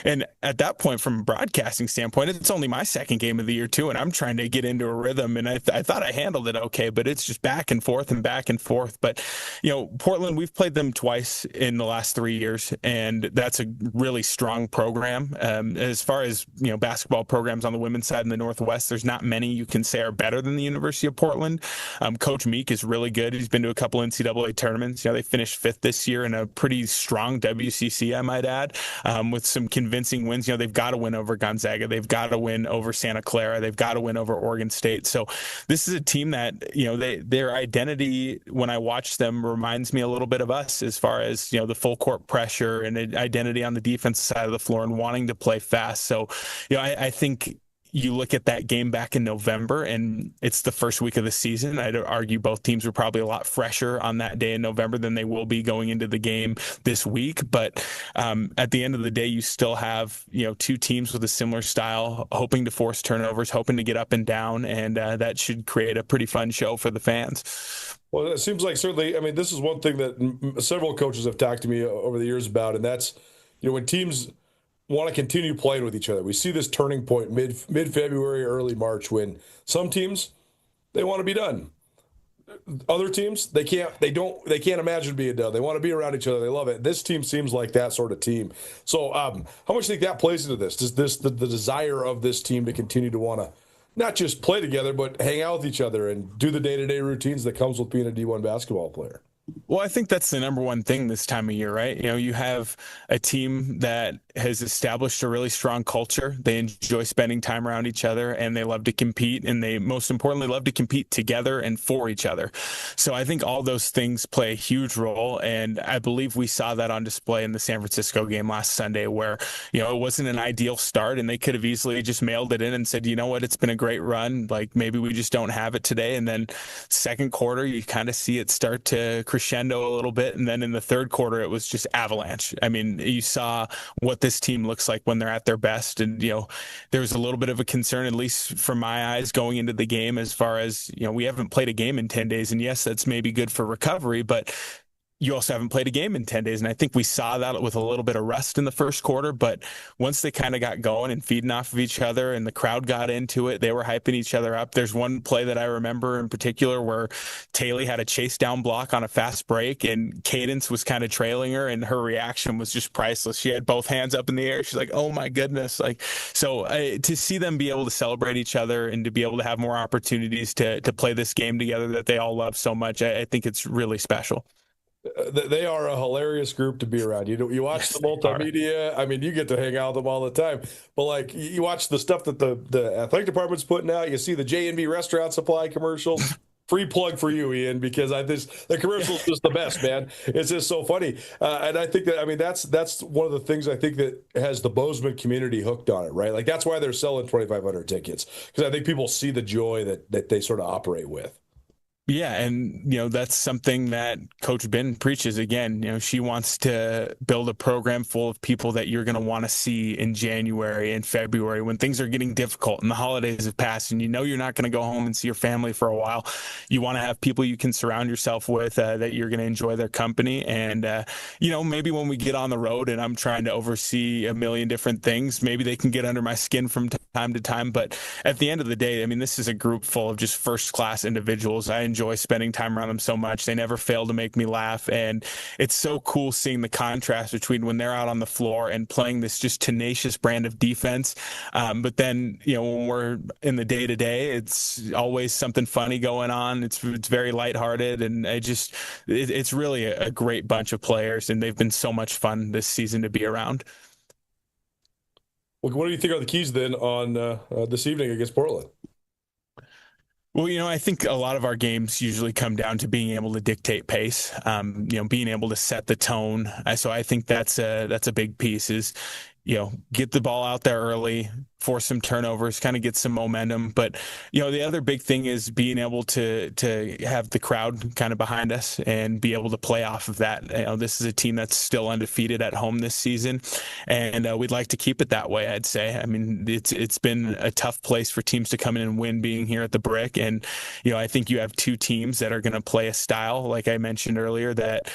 and at that point, from a broadcasting standpoint, it's only my second game of the year too, and I'm trying to get into a rhythm, and I thought I handled it okay, but it's just back and forth and back and forth. But, Portland, we've played them twice in the last 3 years, and that's a really strong program. As far as basketball programs on the women's side in the Northwest, there's not many you can say are better than the University of Portland. Coach Meek is really good. He's been to a couple NCAA tournaments. They finished 5th this year in a pretty strong WCC, I might add, with some convincing wins. They've got to win over Gonzaga. They've got to win over Santa Clara. They've got to win over Oregon State. So this is a team that their identity, when I watch them, reminds me a little bit of us as far as the full court pressure and identity on the defensive side of the floor and wanting to play fast. So, I think you look at that game back in November, and it's the first week of the season. I'd argue both teams were probably a lot fresher on that day in November than they will be going into the game this week. But at the end of the day, you still have, two teams with a similar style, hoping to force turnovers, hoping to get up and down, and that should create a pretty fun show for the fans. Well, it seems like certainly, this is one thing that several coaches have talked to me over the years about, and that's, when teams want to continue playing with each other. We see this turning point mid-February, early March, when some teams, they want to be done. Other teams, they can't imagine being done. They want to be around each other. They love it. This team seems like that sort of team. So how much do you think that plays into this? Does the desire of this team to continue to want to not just play together, but hang out with each other and do the day-to-day routines that comes with being a D1 basketball player? Well, I think that's the number one thing this time of year, right? You have a team that has established a really strong culture. They enjoy spending time around each other, and they love to compete, and they most importantly love to compete together and for each other. So I think all those things play a huge role, and I believe we saw that on display in the San Francisco game last Sunday where, it wasn't an ideal start, and they could have easily just mailed it in and said, you know what, it's been a great run. Like, maybe we just don't have it today. And then second quarter, you kind of see it start to crescendo a little bit, and then in the third quarter it was just avalanche. I mean, you saw what this team looks like when they're at their best, and there was a little bit of a concern, at least from my eyes, going into the game as far as we haven't played a game in 10 days, and yes, that's maybe good for recovery, but you also haven't played a game in 10 days. And I think we saw that with a little bit of rest in the first quarter. But once they kind of got going and feeding off of each other and the crowd got into it, they were hyping each other up. There's one play that I remember in particular where Taylor had a chase down block on a fast break, and Cadence was kind of trailing her, and her reaction was just priceless. She had both hands up in the air. She's like, oh my goodness. So to see them be able to celebrate each other and to be able to have more opportunities to play this game together that they all love so much, I think it's really special. They are a hilarious group to be around. You watch the multimedia. You get to hang out with them all the time. But you watch the stuff that the athletic department's putting out. You see the J&B restaurant supply commercials. Free plug for you, Ian, because the commercial is just the best, man. It's just so funny, and I think that that's one of the things I think that has the Bozeman community hooked on it, right? That's why they're selling 2,500 tickets, because I think people see the joy that they sort of operate with. Yeah, and that's something that Coach Ben preaches. Again, she wants to build a program full of people that you're going to want to see in January and February when things are getting difficult and the holidays have passed, and you're not going to go home and see your family for a while. You want to have people you can surround yourself with that you're going to enjoy their company. And maybe when we get on the road and I'm trying to oversee a million different things, maybe they can get under my skin from time to time. But at the end of the day, this is a group full of just first-class individuals. I enjoy spending time around them so much. They never fail to make me laugh. And it's so cool seeing the contrast between when they're out on the floor and playing this just tenacious brand of defense. But then, when we're in the day-to-day, it's always something funny going on. It's very lighthearted. And it's really a great bunch of players. And they've been so much fun this season to be around. Well, what do you think are the keys then on this evening against Portland? Well, I think a lot of our games usually come down to being able to dictate pace, being able to set the tone. So I think that's a big piece is, get the ball out there early, force some turnovers, kind of get some momentum. But, the other big thing is being able to have the crowd kind of behind us and be able to play off of that. This is a team that's still undefeated at home this season, and we'd like to keep it that way, I'd say. I mean, it's been a tough place for teams to come in and win being here at the Brick. And, I think you have two teams that are going to play a style, like I mentioned earlier, that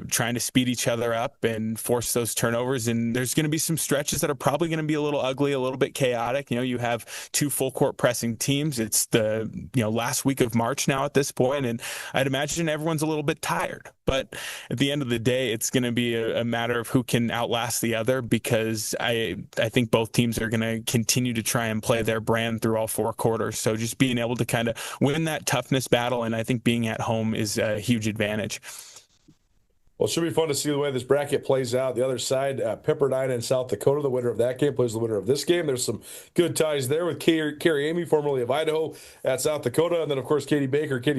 trying to speed each other up and force those turnovers. And there's going to be some stretches that are probably going to be a little ugly, a little bit chaotic. You have two full court pressing teams. It's the last week of March now at this point, and I'd imagine everyone's a little bit tired. But at the end of the day, it's going to be a matter of who can outlast the other, because I think both teams are going to continue to try and play their brand through all four quarters. So just being able to kind of win that toughness battle, and I think being at home is a huge advantage. Well, it should be fun to see the way this bracket plays out. The other side, Pepperdine and South Dakota, the winner of that game plays the winner of this game. There's some good ties there with Carrie Amy, formerly of Idaho, at South Dakota. And then, of course, Katie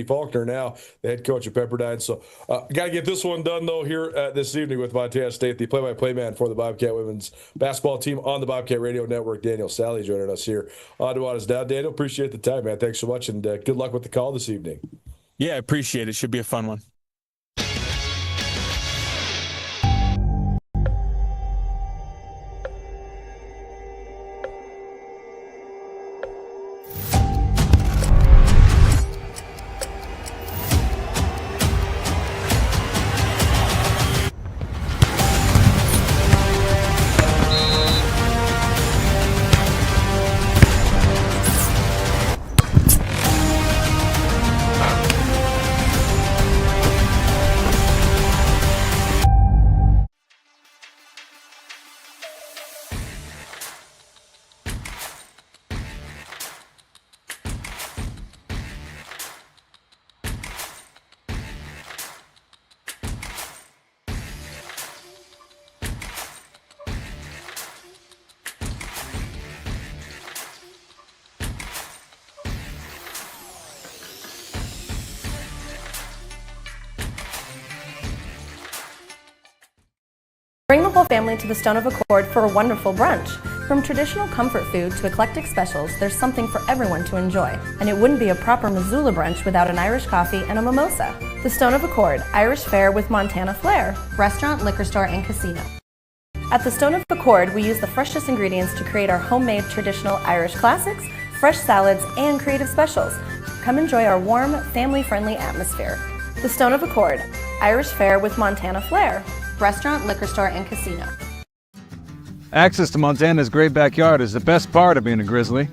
Faulkner, now the head coach of Pepperdine. So got to get this one done, though, here this evening with Montana State, the play-by-play man for the Bobcat women's basketball team on the Bobcat Radio Network. Daniel Sally joining us here on Nuanez Now. Daniel, appreciate the time, man. Thanks so much, and good luck with the call this evening. Yeah, I appreciate it. Should be a fun one. Bring the whole family to the Stone of Accord for a wonderful brunch. From traditional comfort food to eclectic specials, there's something for everyone to enjoy. And it wouldn't be a proper Missoula brunch without an Irish coffee and a mimosa. The Stone of Accord, Irish fare with Montana flair. Restaurant, liquor store, and casino. At the Stone of Accord, we use the freshest ingredients to create our homemade traditional Irish classics, fresh salads, and creative specials. Come enjoy our warm, family-friendly atmosphere. The Stone of Accord, Irish fare with Montana flair. Restaurant, liquor store, and casino. Access to Montana's great backyard is the best part of being a Grizzly.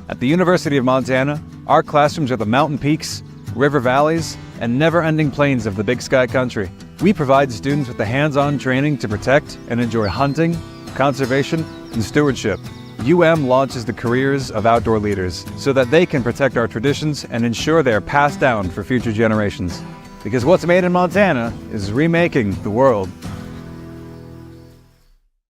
At the University of Montana, our classrooms are the mountain peaks, river valleys, and never-ending plains of the Big Sky Country. We provide students with the hands-on training to protect and enjoy hunting, conservation, and stewardship. UM launches the careers of outdoor leaders so that they can protect our traditions and ensure they are passed down for future generations. Because what's made in Montana is remaking the world.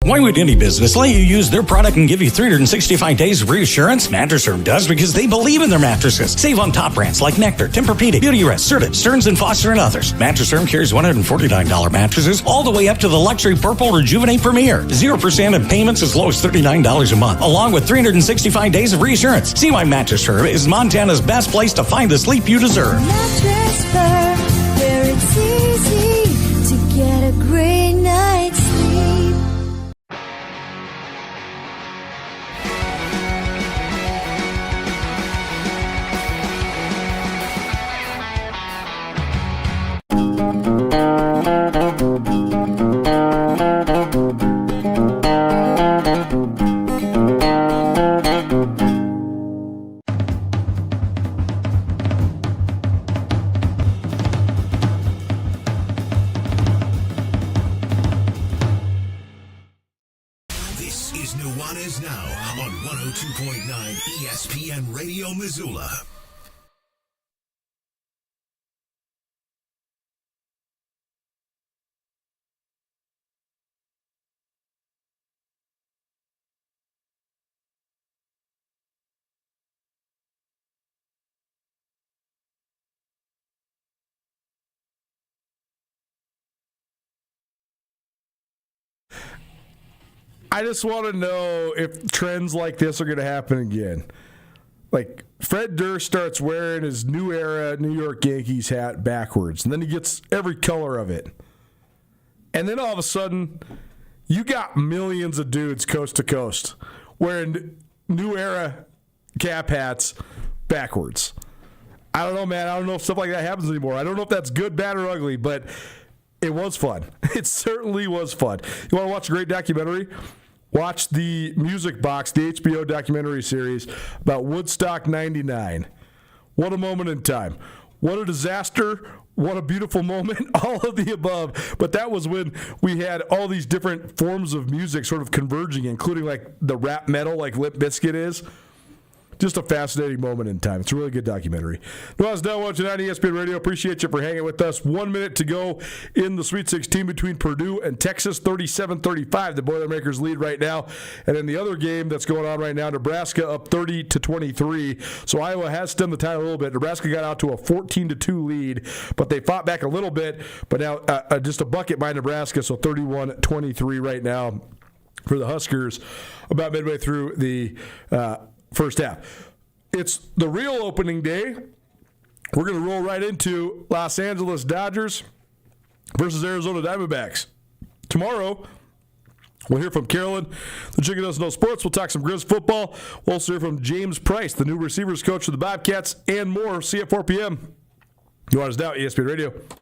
Why would any business let you use their product and give you 365 days of reassurance? Mattress Firm does because they believe in their mattresses. Save on top brands like Nectar, Tempur-Pedic, Beautyrest, Serta, Stearns & Foster, and others. Mattress Firm carries $149 mattresses all the way up to the luxury Purple Rejuvenate Premier. 0% in payments as low as $39 a month, along with 365 days of reassurance. See why Mattress Firm is Montana's best place to find the sleep you deserve. Mattress Firm, where it's easy to get a great night's sleep. This is Nuanez Now on 102.9 ESPN Radio Missoula. I just want to know if trends like this are going to happen again. Like, Fred Durst starts wearing his New Era New York Yankees hat backwards, and then he gets every color of it. And then all of a sudden, you got millions of dudes coast to coast wearing New Era cap hats backwards. I don't know, man. I don't know if stuff like that happens anymore. I don't know if that's good, bad, or ugly, but it was fun. It certainly was fun. You want to watch a great documentary? Watch the Music Box, the HBO documentary series about Woodstock 99. What a moment in time. What a disaster. What a beautiful moment. All of the above. But that was when we had all these different forms of music sort of converging, including like the rap metal like Limp Bizkit is. Just a fascinating moment in time. It's a really good documentary. Nuanez Now March on ESPN Radio. Appreciate you for hanging with us. 1 minute to go in the Sweet 16 between Purdue and Texas. 37-35. The Boilermakers lead right now. And in the other game that's going on right now, Nebraska up 30-23. So Iowa has stemmed the tide a little bit. Nebraska got out to a 14-2 lead, but they fought back a little bit. But now just a bucket by Nebraska, so 31-23 right now for the Huskers about midway through the first half. It's the real opening day. We're going to roll right into Los Angeles Dodgers versus Arizona Diamondbacks. Tomorrow, we'll hear from Carolyn, the Chicken Doesn't Know Sports. We'll talk some Grizz football. We'll also hear from James Price, the new receivers coach for the Bobcats, and more. See you at 4 p.m. Nuanez Now, ESPN Radio.